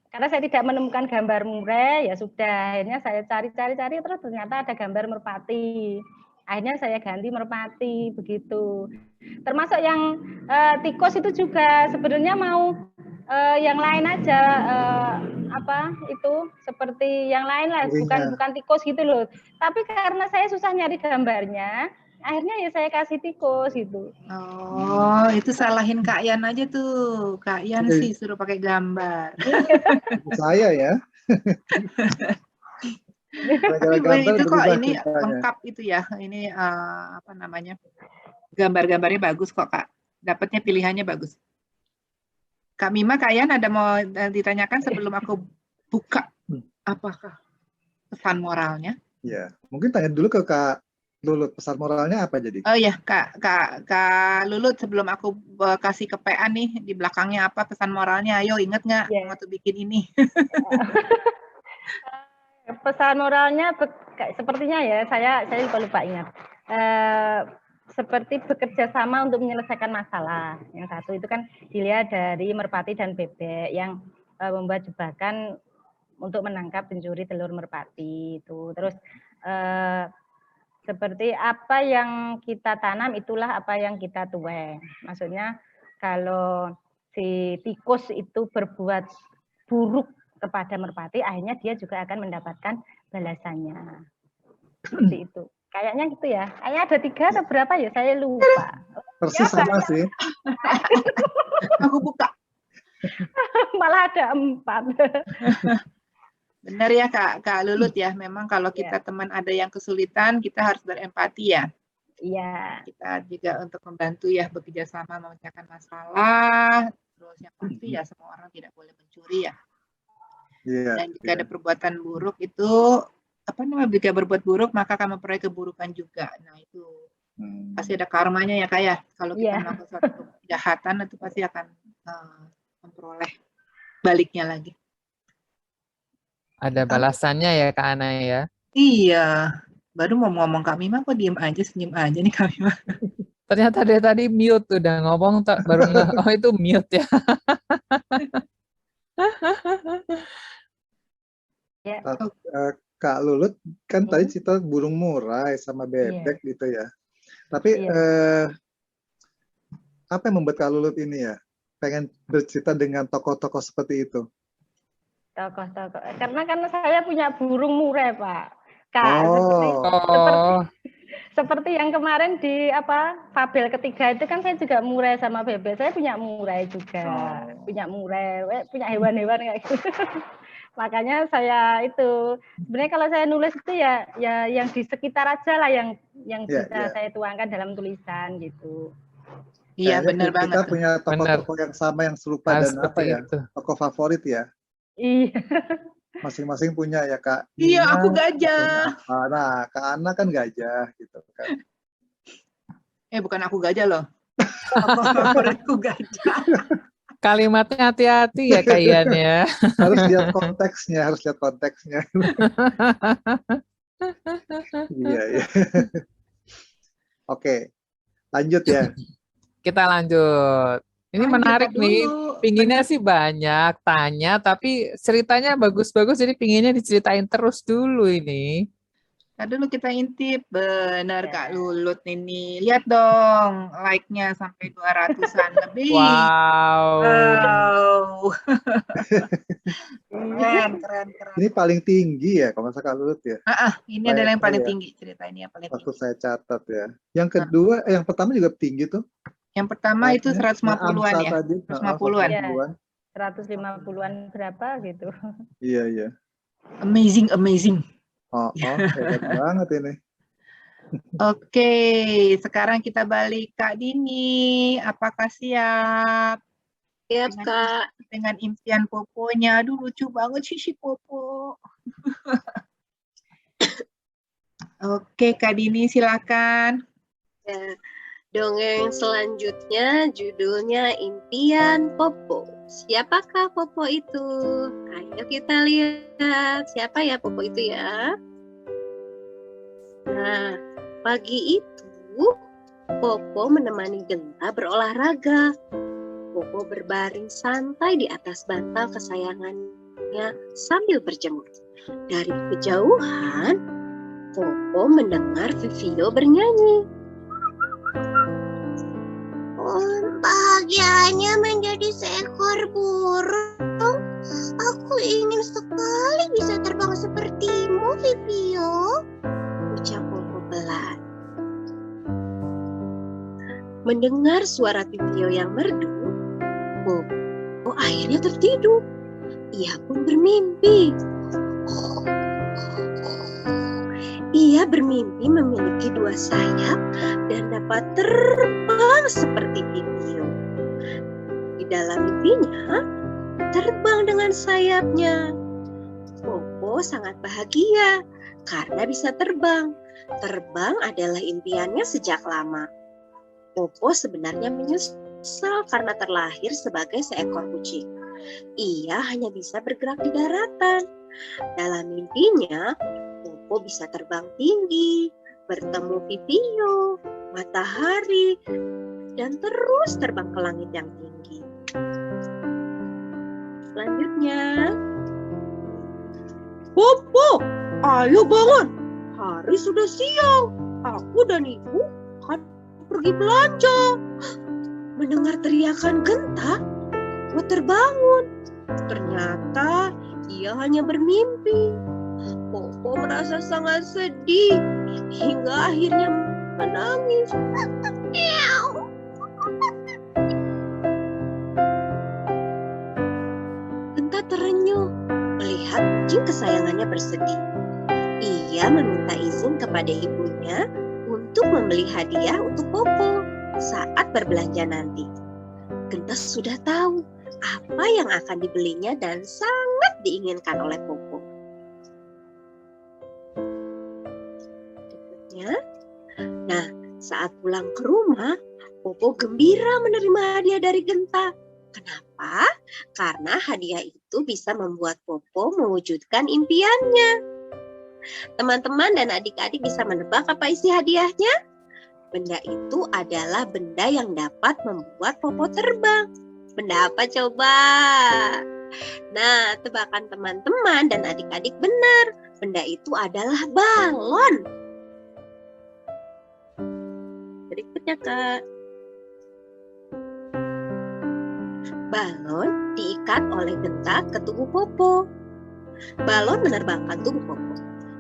Karena saya tidak menemukan gambar murai, ya sudah. Akhirnya saya cari-cari terus ternyata ada gambar merpati. Akhirnya saya ganti merpati begitu. Termasuk yang tikus itu juga sebenarnya mau yang lain aja seperti yang lain lah, bukan tikus gitu loh. Tapi karena saya susah nyari gambarnya, akhirnya ya saya kasih tikus gitu. Oh, itu salahin Kak Yan aja tuh. Kak Yan sih suruh pakai gambar. Saya ya. Tapi itu kok ini lengkap itu ya. Ini gambar-gambarnya bagus kok, Kak. Dapatnya pilihannya bagus. Kak Mima, Kak Yan ada mau ditanyakan sebelum aku buka apakah pesan moralnya? Ya, mungkin tanya dulu ke Kak Lulut, pesan moralnya apa jadi? Oh ya, Kak Lulut, sebelum aku kasih ke PA nih, di belakangnya apa pesan moralnya? Ayo, inget nggak waktu bikin ini? Pesan moralnya sepertinya ya, saya lupa ingat. Seperti bekerja sama untuk menyelesaikan masalah. Yang satu itu kan dilihat dari merpati dan bebek yang membuat jebakan untuk menangkap pencuri telur merpati itu. Terus seperti apa yang kita tanam itulah apa yang kita tuai. Maksudnya kalau si tikus itu berbuat buruk kepada merpati, akhirnya dia juga akan mendapatkan balasannya. Seperti itu. Kayaknya gitu ya. Kayaknya ada 3 atau berapa ya? Saya lupa. Persis sama sih. Aku buka. Malah ada 4. Benar ya Kak Lulut ya. Memang kalau kita teman ada yang kesulitan, kita harus berempati ya. Iya. Kita juga untuk membantu ya, bekerja sama memecahkan masalah. Terus yang pasti ya semua orang tidak boleh mencuri ya. Dan jika ada perbuatan buruk itu jika berbuat buruk maka akan memperoleh keburukan juga. Nah itu pasti ada karmanya ya Kak ya. Kalau kita melakukan suatu kejahatan itu pasti akan memperoleh baliknya lagi. Ada balasannya ya Kak Ana ya. Iya. Baru mau ngomong Kak Mima kok diem aja, senyum aja nih Kak Mima. Ternyata dari tadi mute, udah ngomong baru oh itu mute ya. Kak Lulut kan tadi cerita burung murai sama bebek gitu ya. Tapi apa yang membuat Kak Lulut ini ya pengen bercerita dengan tokoh-tokoh seperti itu? Tokoh-tokoh. Karena saya punya burung murai, Pak. Kak, seperti yang kemarin di fabel ketiga itu kan saya juga murai sama bebek. Saya punya murai juga. Punya murai, punya hewan-hewan kayak gitu. Makanya saya itu sebenarnya kalau saya nulis itu ya yang di sekitar aja lah yang bisa saya tuangkan dalam tulisan gitu. Iya, Kayaknya benar banget kita tuh. punya tokoh-tokoh yang sama, yang serupa, Harus dan apa seperti ya, itu. tokoh favorit ya. Iya. Masing-masing punya ya, Kak Iya, Nina aku punya gajah. apa. Nah, Kak Ana kan gajah gitu kan. Bukan aku gajah loh. Tokoh favoritku gajah. Kalimatnya hati-hati ya Kak Ian ya. Harus lihat konteksnya, Iya, ya. Oke, lanjut ya. Kita lanjut. Ini Lanjut menarik nih. dulu. Pinginnya sih banyak tanya, tapi ceritanya bagus-bagus, jadi pinginnya diceritain terus dulu ini. Nah, dulu kita intip, benar Ya. Kak Lulut ini. Lihat dong, like-nya sampai 200-an lebih. Wow. Wow. Keren. Ini paling tinggi ya, kalau nggak salah Kak Lulut ya. Ini adalah yang paling Ya. tinggi, cerita ini yang paling Waktu tinggi. saya catat ya. Yang kedua, yang pertama juga tinggi tuh. Yang pertama itu Like-nya. 150-an Amsa ya. tadi, 150-an. Iya. 150-an. 150-an berapa gitu. Iya. Amazing. Oh, hebat banget ini. Oke, sekarang kita balik Kak Dini. Apakah siap? Siap, Kak. Dengan impian Poponya. Aduh, lucu banget sih si Popo. Oke, Kak Dini silakan. Ya. Dongeng selanjutnya judulnya Impian Popo. Siapakah Popo itu? Ayo kita lihat. Siapa ya Popo itu ya? Nah, pagi itu Popo menemani Genta berolahraga. Popo berbaring santai di atas bantal kesayangannya sambil berjemur. Dari kejauhan, Popo mendengar Vivio bernyanyi. Bahagianya menjadi seekor burung. Aku ingin sekali bisa terbang sepertimu, Vivio, ucap Popo pelan. Mendengar suara Vivio yang merdu, Popo akhirnya tertidur. Ia pun bermimpi. Ia bermimpi memiliki 2 sayap dan dapat terbang seperti Vivio. Di dalam mimpinya, terbang dengan sayapnya. Popo sangat bahagia karena bisa terbang. Terbang adalah impiannya sejak lama. Popo sebenarnya menyesal karena terlahir sebagai seekor kucing. Ia hanya bisa bergerak di daratan. Dalam mimpinya, Popo bisa terbang tinggi, bertemu Vivio, matahari, dan terus terbang ke langit yang tinggi. Selanjutnya, Popo, ayo bangun. Hari sudah siang. Aku dan ibu akan pergi belanja. Mendengar teriakan Genta, Popo terbangun. Ternyata ia hanya bermimpi. Popo merasa sangat sedih hingga akhirnya menangis. Genta terenyuh melihat kucing kesayangannya bersedih. Ia meminta izin kepada ibunya untuk membeli hadiah untuk Popo saat berbelanja nanti. Genta sudah tahu apa yang akan dibelinya dan sangat diinginkan oleh Popo. Nah, saat pulang ke rumah, Popo gembira menerima hadiah dari Genta. Kenapa? Karena hadiah itu bisa membuat Popo mewujudkan impiannya. Teman-teman dan adik-adik bisa menebak apa isi hadiahnya? Benda itu adalah benda yang dapat membuat Popo terbang. Benda apa coba? Nah, tebakan teman-teman dan adik-adik benar. Benda itu adalah balon. Berikutnya, Kak. Balon diikat oleh Genta ke tubuh Popo. Balon menerbangkan tubuh Popo.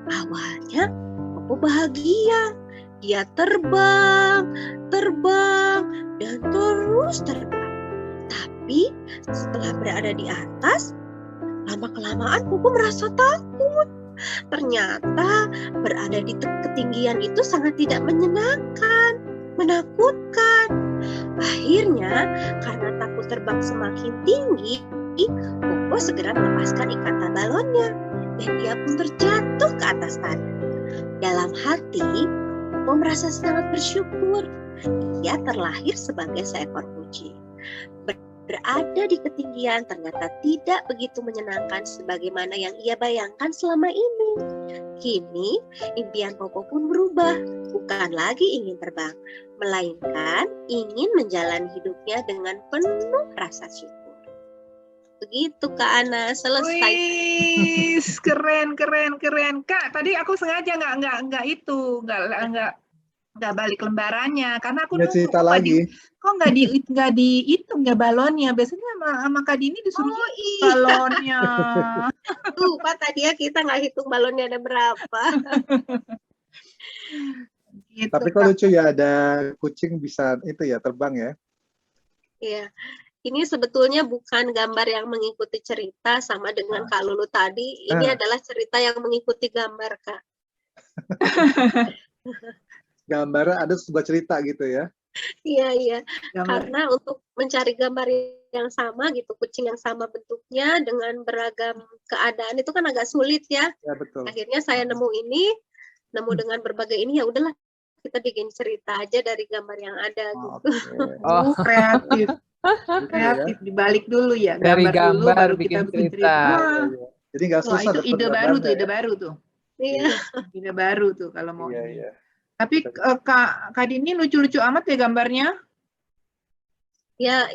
Awalnya Popo bahagia. Dia terbang, dan terus terbang. Tapi setelah berada di atas, lama-kelamaan Popo merasa takut. Ternyata berada di ketinggian itu sangat tidak menyenangkan, menakutkan. Akhirnya, karena takut terbang semakin tinggi, Popo segera melepaskan ikatan balonnya dan dia pun terjatuh ke atas tanah. Dalam hati, Popo merasa sangat bersyukur. Ia terlahir sebagai seekor kucing. Berada di ketinggian ternyata tidak begitu menyenangkan sebagaimana yang ia bayangkan selama ini. Kini, impian Popo pun berubah. Bukan lagi ingin terbang, melainkan ingin menjalani hidupnya dengan penuh rasa syukur. Begitu Kak Ana, selesai. Wih, keren. Kak, tadi aku sengaja nggak balik lembarannya karena aku Nggak nunggu cerita lagi. kok nggak dihitung ya balonnya. Biasanya sama Kak Dini disuruh iya. balonnya. Lupa tadi ya kita nggak hitung balonnya ada berapa. Gitu, Tapi kok lucu ya, ada kucing bisa itu ya, terbang ya. Iya. Ini sebetulnya bukan gambar yang mengikuti cerita sama dengan Kak Lulu tadi. Ini adalah cerita yang mengikuti gambar, Kak. Gambarnya ada sebuah cerita gitu ya. Iya. Karena untuk mencari gambar yang sama gitu, kucing yang sama bentuknya dengan beragam keadaan itu kan agak sulit ya. Ya betul. Akhirnya saya nemu dengan berbagai ini, ya udahlah kita bikin cerita aja dari gambar yang ada gitu. Oh, kreatif. Kreatif, dibalik dulu ya. Dari gambar dulu, baru bikin kita bikin cerita. Jadi nggak susah. Itu ide baru tuh. Iya. Ide baru tuh kalau mau. Iya. Tapi Kak Dini lucu-lucu amat ya gambarnya. Ya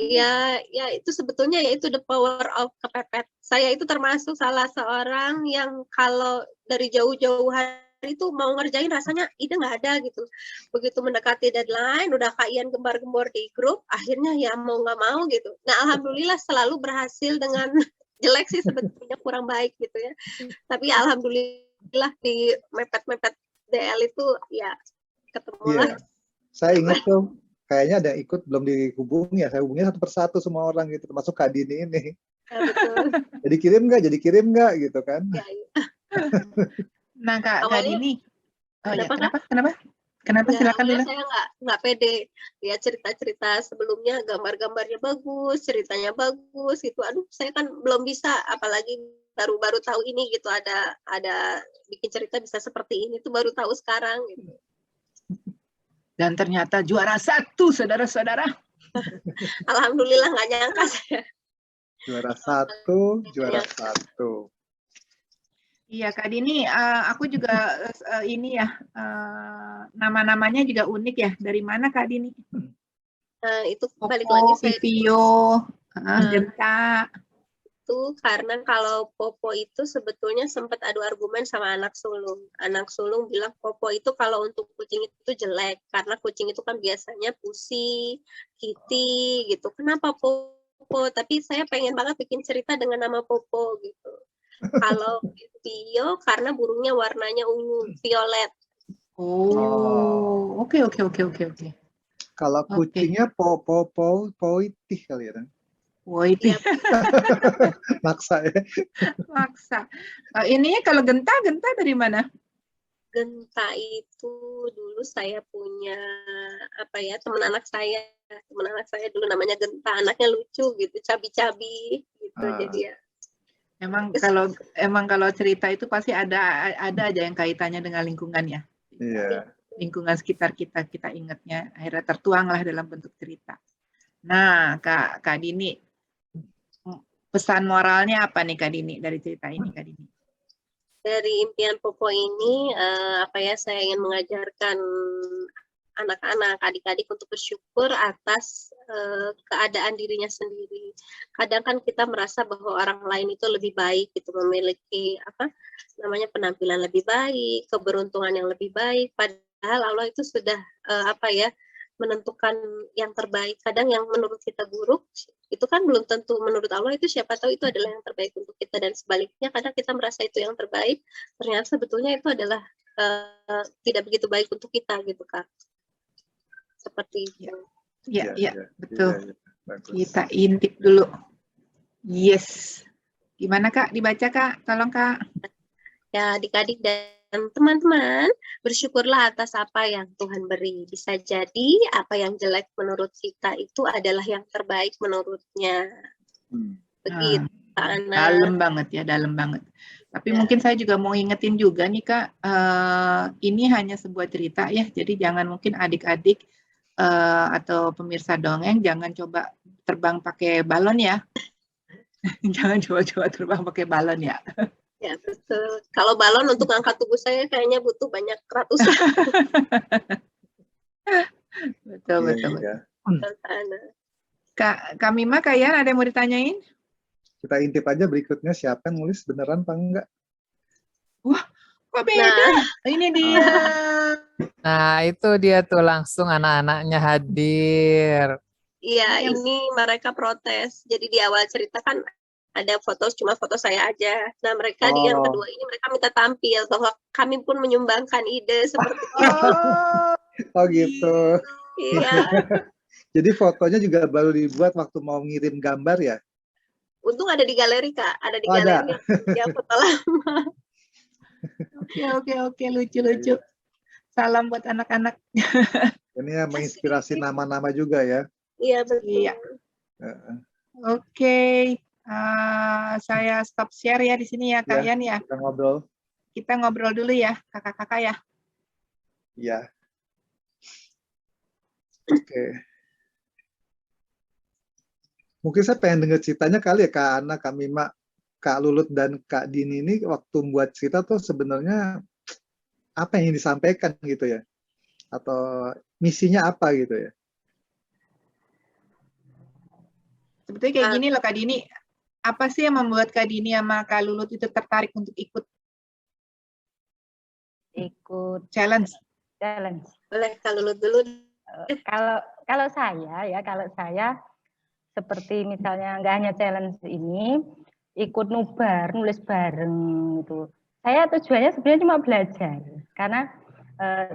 itu sebetulnya ya itu the power of kepepet. Saya itu termasuk salah seorang yang kalau dari jauh-jauh hari itu mau ngerjain rasanya ide nggak ada gitu. Begitu mendekati deadline, udah Kak Ian gembar-gembor di grup, akhirnya ya mau nggak mau gitu. Nah alhamdulillah selalu berhasil dengan jelek sih sebetulnya, kurang baik gitu ya. Tapi alhamdulillah di mepet-mepet DL itu ya ketemu lah. Saya ingat tuh, kayaknya ada yang ikut belum dihubungi ya. Saya hubungnya satu persatu semua orang gitu, termasuk Kak Dini ini. Ya, betul. Jadi kirim nggak gitu kan? Ya. Nah Kak Dini, kenapa Ya, silakan dulu. Saya nggak pede lihat cerita-cerita sebelumnya, gambar-gambarnya bagus, ceritanya bagus gitu. Aduh, saya kan belum bisa, apalagi baru tahu ini gitu, ada bikin cerita bisa seperti ini tuh baru tahu sekarang gitu. Dan ternyata juara 1, saudara-saudara. Alhamdulillah nggak nyangka saya. Juara satu. Iya Kak Dini, aku juga ini ya, nama-namanya juga unik ya. Dari mana Kak Dini? Itu balik lagi saya. Vivio, Genta. Itu karena kalau Popo itu sebetulnya sempat adu argumen sama anak sulung. Anak sulung bilang Popo itu kalau untuk kucing itu jelek karena kucing itu kan biasanya Pusi, Kitty gitu. Kenapa Popo? Tapi saya pengen banget bikin cerita dengan nama Popo gitu. Kalau Vio karena burungnya warnanya ungu, violet. Oh, oke. Kalau kucingnya Poitih kali ya. Woi, itu Maksa ya. maksa. Ini kalau Genta dari mana? Genta itu dulu saya punya teman anak saya dulu namanya Genta, anaknya lucu gitu, cabi-cabi gitu. Jadi ya. Emang kalau cerita itu pasti ada aja yang kaitannya dengan lingkungan ya. Iya. Lingkungan sekitar kita ingatnya akhirnya tertuanglah dalam bentuk cerita. Nah, Kak Dini, pesan moralnya apa nih Kak Dini dari cerita ini Kak Dini? Dari impian Popo ini saya ingin mengajarkan anak-anak, adik-adik untuk bersyukur atas keadaan dirinya sendiri. Kadang kan kita merasa bahwa orang lain itu lebih baik, gitu, memiliki penampilan lebih baik, keberuntungan yang lebih baik. Padahal Allah itu sudah menentukan yang terbaik. Kadang yang menurut kita buruk itu kan belum tentu menurut Allah itu siapa tahu itu adalah yang terbaik untuk kita, dan sebaliknya kadang kita merasa itu yang terbaik, ternyata sebetulnya itu adalah tidak begitu baik untuk kita gitu Kak. Seperti itu. Iya, betul. Kita intip dulu. Yes. Gimana Kak? Dibaca Kak? Tolong Kak. Ya, adik-adik teman-teman, bersyukurlah atas apa yang Tuhan beri. Bisa jadi apa yang jelek menurut kita itu adalah yang terbaik menurutnya. Begitu, Kak Ana. Dalam banget ya, dalam banget. Tapi mungkin saya juga mau ingetin juga nih Kak, ini hanya sebuah cerita ya, jadi jangan mungkin adik-adik atau pemirsa dongeng jangan coba terbang pakai balon ya. Jangan coba-coba terbang pakai balon ya. Ya, betul. Kalau balon untuk angkat tubuh saya kayaknya butuh banyak ratusan. Betul. Iya. Kak Mima, Kak Ian, ada yang mau ditanyain? Kita intip aja berikutnya siapa yang nulis, beneran apa enggak? Wah, kok beda? Ini dia. Nah, itu dia tuh langsung anak-anaknya hadir. Iya, ini mereka protes. Jadi di awal cerita kan ada foto, cuma foto saya aja. Nah, mereka di yang kedua ini mereka minta tampil bahwa kami pun menyumbangkan ide seperti itu. Oh gitu. Iya. Jadi fotonya juga baru dibuat waktu mau ngirim gambar ya? Untung ada di galeri, Kak. Ada di Oh, galeri yang foto lama. Oke, lucu. Salam buat anak-anak. Ini ya menginspirasi nama-nama juga ya. Iya, betul. Iya. Oke. Saya stop share ya di sini ya, Kak Ian ya. Kita ngobrol. Kita ngobrol dulu ya, kakak-kakak ya. Iya. Oke. Mungkin saya pengen dengar ceritanya kali ya Kak Ana, Kak Mima, Kak Lulut, dan Kak Dini ini waktu membuat cerita tuh sebenarnya apa yang ingin disampaikan gitu ya? Atau misinya apa gitu ya? Sebetulnya kayak gini loh Kak Dini, apa sih yang membuat Kak Dini sama Kak Lulut itu tertarik untuk ikut challenge? Boleh Kak Lulut dulu. Kalau saya seperti misalnya nggak hanya challenge ini, ikut nubar, nulis bareng gitu. Saya tujuannya sebenarnya cuma belajar, karena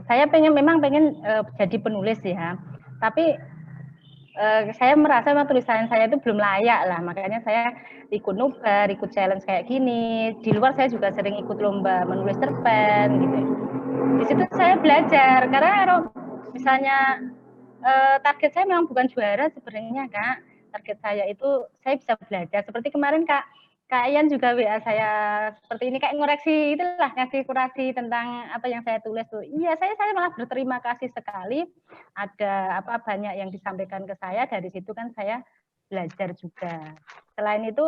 saya memang pengen jadi penulis ya. Tapi saya merasa tulisan saya itu belum layak lah, makanya saya ikut nubar, ikut challenge kayak gini. Di luar saya juga sering ikut lomba menulis cerpen gitu. Di situ saya belajar, karena kalau misalnya target saya memang bukan juara sebenarnya Kak. Target saya itu saya bisa belajar. Seperti kemarin Kak Ian juga WA saya seperti ini, kayak ngoreksi itulah, ngasih kurasi tentang apa yang saya tulis tuh. Iya, saya malah berterima kasih sekali. Ada banyak yang disampaikan ke saya, dari situ kan saya belajar juga. Selain itu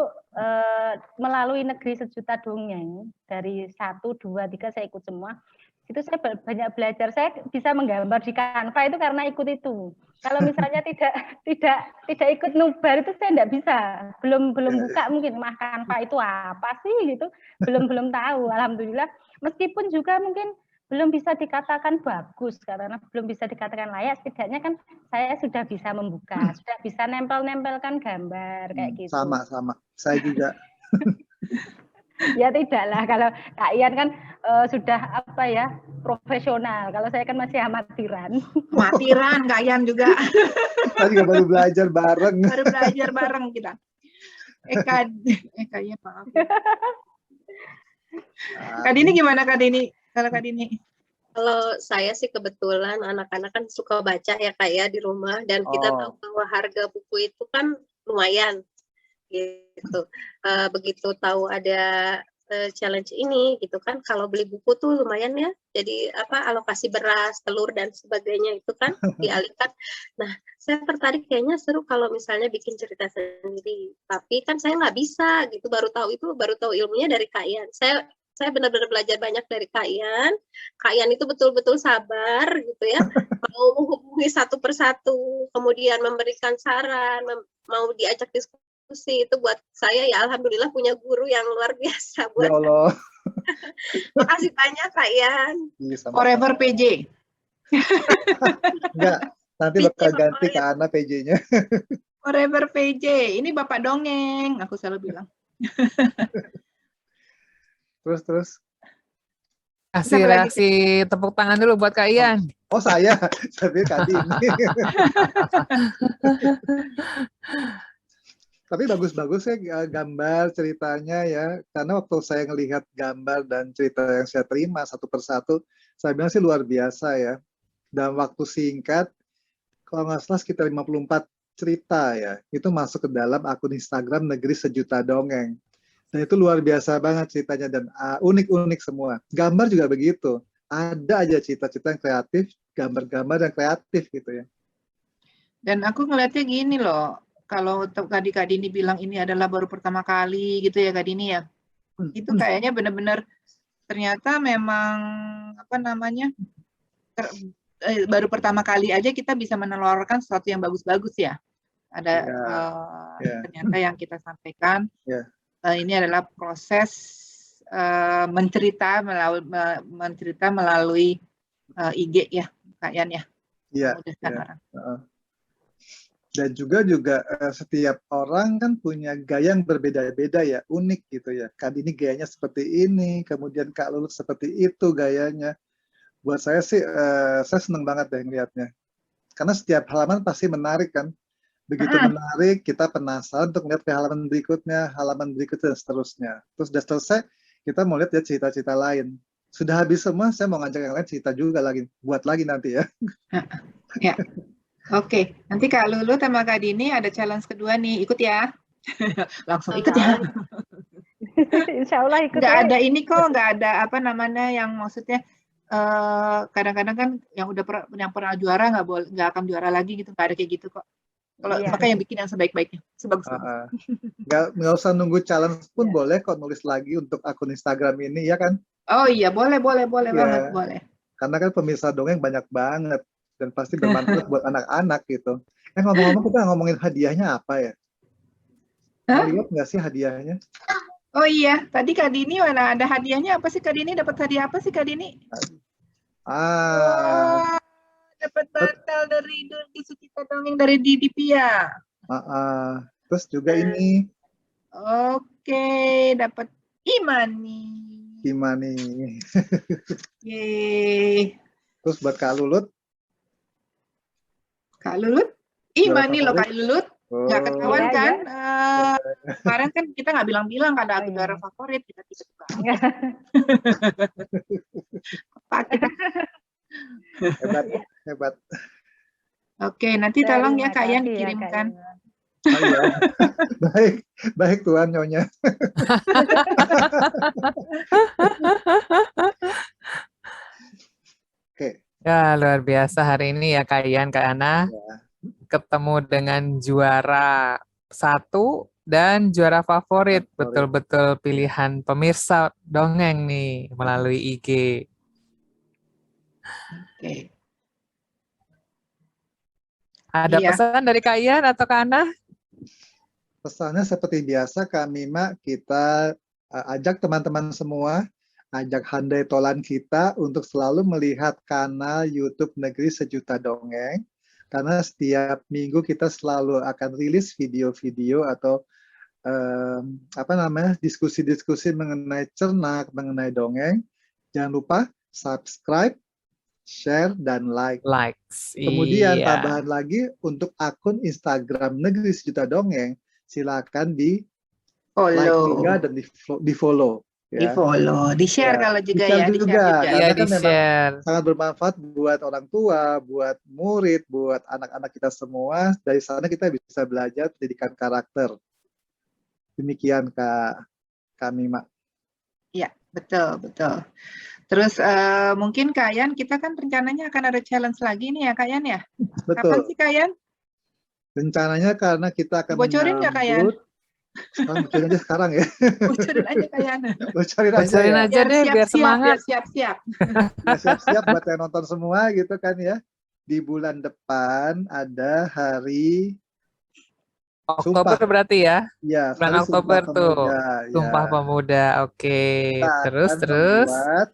melalui Negeri Sejuta Dongeng, dari 1, 2, 3 saya ikut semua. Itu saya banyak belajar. Saya bisa menggambar di Canva itu karena ikut itu. Kalau misalnya tidak ikut nubar itu saya tidak bisa. Belum buka mungkin Canva itu apa sih gitu. Belum tahu. Alhamdulillah. Meskipun juga mungkin belum bisa dikatakan bagus karena belum bisa dikatakan layak, setidaknya kan saya sudah bisa membuka, sudah bisa nempelkan gambar kayak gitu. Sama. Saya juga. Ya tidaklah, kalau Kak Ian kan sudah profesional. Kalau saya kan masih amatiran. Amatiran, Kak Ian juga. Kita juga baru belajar bareng. Kita. Kak Ian, maaf. Kak Dini gimana Kak Dini? Kalau Kak Dini? Kalau saya sih kebetulan anak-anak kan suka baca ya Kak ya di rumah, dan kita tahu bahwa harga buku itu kan lumayan gitu. Begitu tahu ada challenge ini gitu kan, kalau beli buku tuh lumayan ya, jadi alokasi beras, telur dan sebagainya itu kan dialihkan. Nah, saya tertarik, kayaknya seru kalau misalnya bikin cerita sendiri, tapi kan saya nggak bisa gitu, baru tahu ilmunya dari Kak Ian. Saya benar-benar belajar banyak dari Kak Ian. Kak Ian itu betul-betul sabar gitu ya, mau menghubungi satu persatu, kemudian memberikan saran, mau diajak diskusi. Itu buat saya ya alhamdulillah punya guru yang luar biasa buat. Ya Allah. Makasih banyak Kak Ian. Forever PJ. Enggak, nanti bakal ganti ke Ana PJ-nya. Forever PJ. Ini Bapak Dongeng, aku selalu bilang. Terus. Kasih reaksi tepuk tangan dulu buat Kak Ian. Oh saya Kak Dini. Tapi bagus-bagus ya gambar ceritanya ya. Karena waktu saya ngelihat gambar dan cerita yang saya terima satu persatu, saya bilang sih luar biasa ya. Dalam waktu singkat, kalau nggak salah sekitar 54 cerita ya, itu masuk ke dalam akun Instagram Negeri Sejuta Dongeng. Dan itu luar biasa banget ceritanya dan unik-unik semua. Gambar juga begitu. Ada aja cerita-cerita yang kreatif, gambar-gambar yang kreatif gitu ya. Dan aku ngelihatnya gini loh, kalau tadi Kak Dini bilang ini adalah baru pertama kali gitu ya Kak Dini ya, itu kayaknya benar-benar ternyata memang apa namanya baru pertama kali aja kita bisa menelurkan sesuatu yang bagus-bagus ya. Ada ternyata yang kita sampaikan ini adalah proses mencerita melalui IG ya Kak Yan ya. Iya. Dan juga setiap orang kan punya gaya yang berbeda-beda ya, unik gitu ya. Kak ini gayanya seperti ini, kemudian Kak Lulut seperti itu gayanya. Buat saya sih, saya seneng banget deh ngeliatnya. Karena setiap halaman pasti menarik kan. Begitu menarik, kita penasaran untuk melihat ke halaman berikutnya, dan seterusnya. Terus udah selesai, kita mau lihat ya cerita-cerita lain. Sudah habis semua, saya mau ngajak yang lain cerita juga lagi. Buat lagi nanti ya. Ya. Oke, nanti Kak Lulu sama Kak Dini ada challenge kedua nih, ikut ya. Langsung ikut ya. Insya Allah ikut. Nggak ada ini kok, nggak ada apa namanya yang maksudnya kadang-kadang kan yang pernah juara nggak akan juara lagi gitu, nggak ada kayak gitu kok. Kalau maka yang bikin yang sebaik-baiknya, sebagus-bagus. Nggak usah nunggu challenge pun boleh kok nulis lagi untuk akun Instagram ini ya kan? Oh iya boleh banget boleh. Karena kan pemirsa dongeng banyak banget. Dan pasti bermanfaat buat anak-anak gitu. Ngomong-ngomong kita ngomongin hadiahnya apa ya? Lihat nggak sih hadiahnya? Oh iya, tadi Kak Dini mana ada hadiahnya apa sih Kak Dini? Dapat hadiah apa sih Kak Dini? Dapat bantal dari Sucita Dongeng dari Didi Pia. Terus juga ini. Oke, dapat Imani. Yeay. Terus buat Kak Lulut? Kak Lulut? Imani loh Kak Lulut. Nggak ketahuan kan? Kemarin kan kita nggak bilang-bilang kan ada juara favorit. Kita tiba-tiba. Apa kita? Hebat. Oke, nanti tolong ya Kak Yan dikirimkan. Oh, iya. Baik Tuan Nyonya. Oke. Ya, luar biasa hari ini ya Kak Yan, Kak Ana. Ketemu dengan juara 1 dan juara favorit. Betul-betul pilihan pemirsa dongeng nih melalui IG. Oke. Iya. Ada pesan dari Kak Yan atau Kak Ana? Pesannya seperti biasa Kak Mima, kita ajak teman-teman semua, ajak handai tolan kita untuk selalu melihat kanal YouTube Negeri Sejuta Dongeng, karena setiap minggu kita selalu akan rilis video-video atau diskusi-diskusi mengenai cernak, mengenai dongeng. Jangan lupa subscribe, share, dan like. Kemudian tambahan lagi untuk akun Instagram Negeri Sejuta Dongeng, silakan di like juga dan di follow. Di follow, di share kalau juga ya. Di share juga. Karena kan memang share. sangat bermanfaat buat orang tua, buat murid, buat anak-anak kita semua. Dari sana kita bisa belajar pendidikan karakter. Demikian Kak Mima. Iya, betul. Terus mungkin Kak Yan, kita kan rencananya akan ada challenge lagi nih ya Kak Yan ya? Betul. Kapan sih Kak Yan? Rencananya karena kita akan bocorin nggak Kak Yan? Bocorin aja sekarang ya. Bocorin aja Kak Yan. Bocorin aja deh biar semangat. Siap-siap. Siap-siap buat yang nonton semua gitu kan ya. Di bulan depan ada hari Oktober berarti ya? Iya, bulan Oktober tuh. Sumpah Pemuda. Oke. Terus buat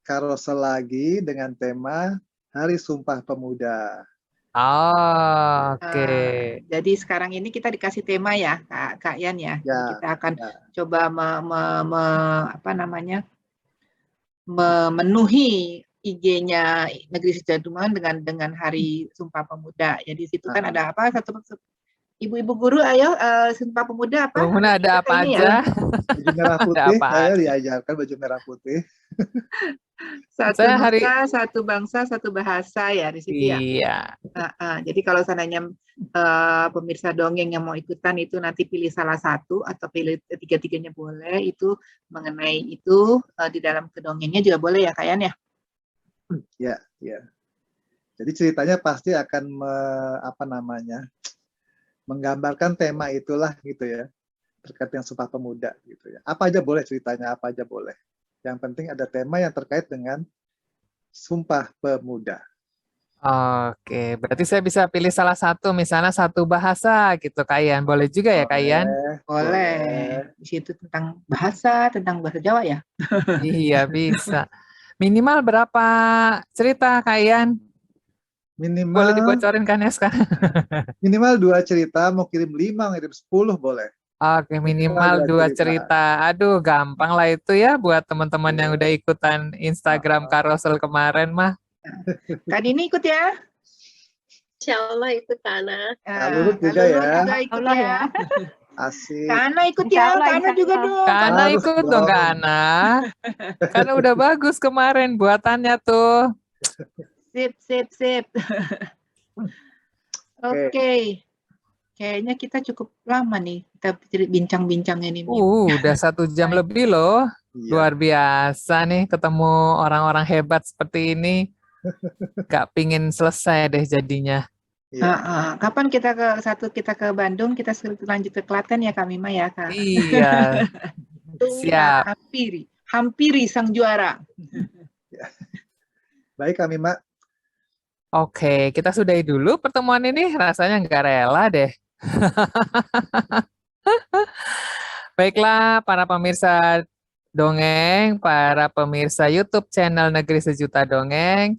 karosel lagi dengan tema Hari Sumpah Pemuda. Oke. Jadi sekarang ini kita dikasih tema ya, Kak Yan ya. Kita akan coba memenuhi IG-nya Negeri Sejuta Dongeng dengan Hari Sumpah Pemuda. Jadi situ kan ada apa? Ibu-ibu guru, ayo Sumpah Pemuda apa? Pemuda ada apa Ini aja? Baju merah Ada putih, apa saya aja? diajarkan baju merah putih. Satu Saya hari nusa, satu bangsa, satu bahasa ya di situ ya. iya. Jadi kalau seandainya pemirsa dongeng yang mau ikutan itu nanti pilih salah satu atau pilih tiga-tiganya boleh, itu mengenai itu di dalam kedongengnya juga boleh ya Kayan ya? Ya, ya. Jadi ceritanya pasti akan menggambarkan tema itulah gitu ya, terkait yang Sumpah Pemuda gitu ya. Apa aja boleh ceritanya, apa aja boleh. Yang penting ada tema yang terkait dengan Sumpah Pemuda. Oke, berarti saya bisa pilih salah satu, misalnya satu bahasa gitu, Kayan. Boleh juga ya, Kayan? Boleh. Di situ tentang bahasa Jawa ya? Iya, bisa. Minimal berapa cerita, Kayan? Boleh Minimal dibocorin kan ya sekarang? minimal 2 cerita, mau kirim 5, ngirim 10 boleh. Oke, minimal 2 cerita. Aduh, gampang lah itu ya buat teman-teman yang udah ikutan Instagram Carousel kemarin mah. Kak Dini ikut ya? Insya Allah ikut Kana. Kak Lulut juga ya. Juga ikut Allah ya. ya. Asik. Kak Ana ikut Insya ya, Allah, Kak Ana insya juga Allah. dong. Kak Ana Harus ikut dong, Kak dong. Ana. Karena udah bagus kemarin buatannya tuh. Sip. Oke. Kayaknya kita cukup lama nih kita bincang-bincang ini. Udah 1 jam lebih loh. Iya. Luar biasa nih ketemu orang-orang hebat seperti ini. Gak pingin selesai deh jadinya. Iya. Kapan kita ke Bandung, kita lanjut ke Klaten ya Kak Mima ya Kak. Iya. Siap. Hampiri sang juara. Baik Kak Mima. Oke, kita sudahi dulu pertemuan ini. Rasanya nggak rela deh. Baiklah, para pemirsa dongeng, para pemirsa YouTube channel Negeri Sejuta Dongeng.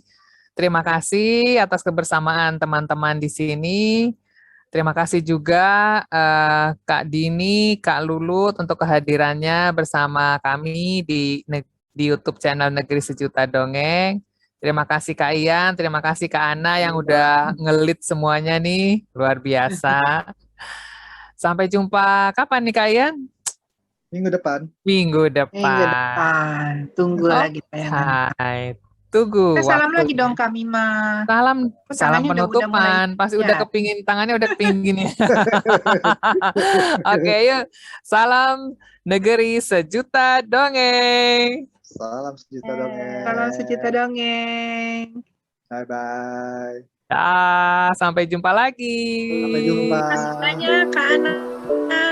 Terima kasih atas kebersamaan teman-teman di sini. Terima kasih juga Kak Dini, Kak Lulut untuk kehadirannya bersama kami di YouTube channel Negeri Sejuta Dongeng. Terima kasih Kak Ian, terima kasih Kak Ana yang udah ngelit semuanya nih, luar biasa. Sampai jumpa kapan nih Kak Ian? Minggu depan. Minggu depan. Tunggu lagi tayangan. Tunggu. Kita salam lagi dong Kak Mima. Salam penutupan. Pasti udah kepingin, tangannya udah kepingin ya. Oke, yuk. Salam Negeri Sejuta Dongeng. Salam sejuta dongeng. Salam sejuta dongeng. Bye-bye. Ya, sampai jumpa lagi. Sampai jumpa. Terima kasih banyak Kak Ana,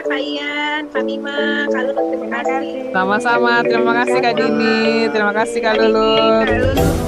Kak Ian, Kak Mima, Kak Lulut, terima kasih. Sama-sama, terima kasih Kak Dini, terima kasih Kak Lulut.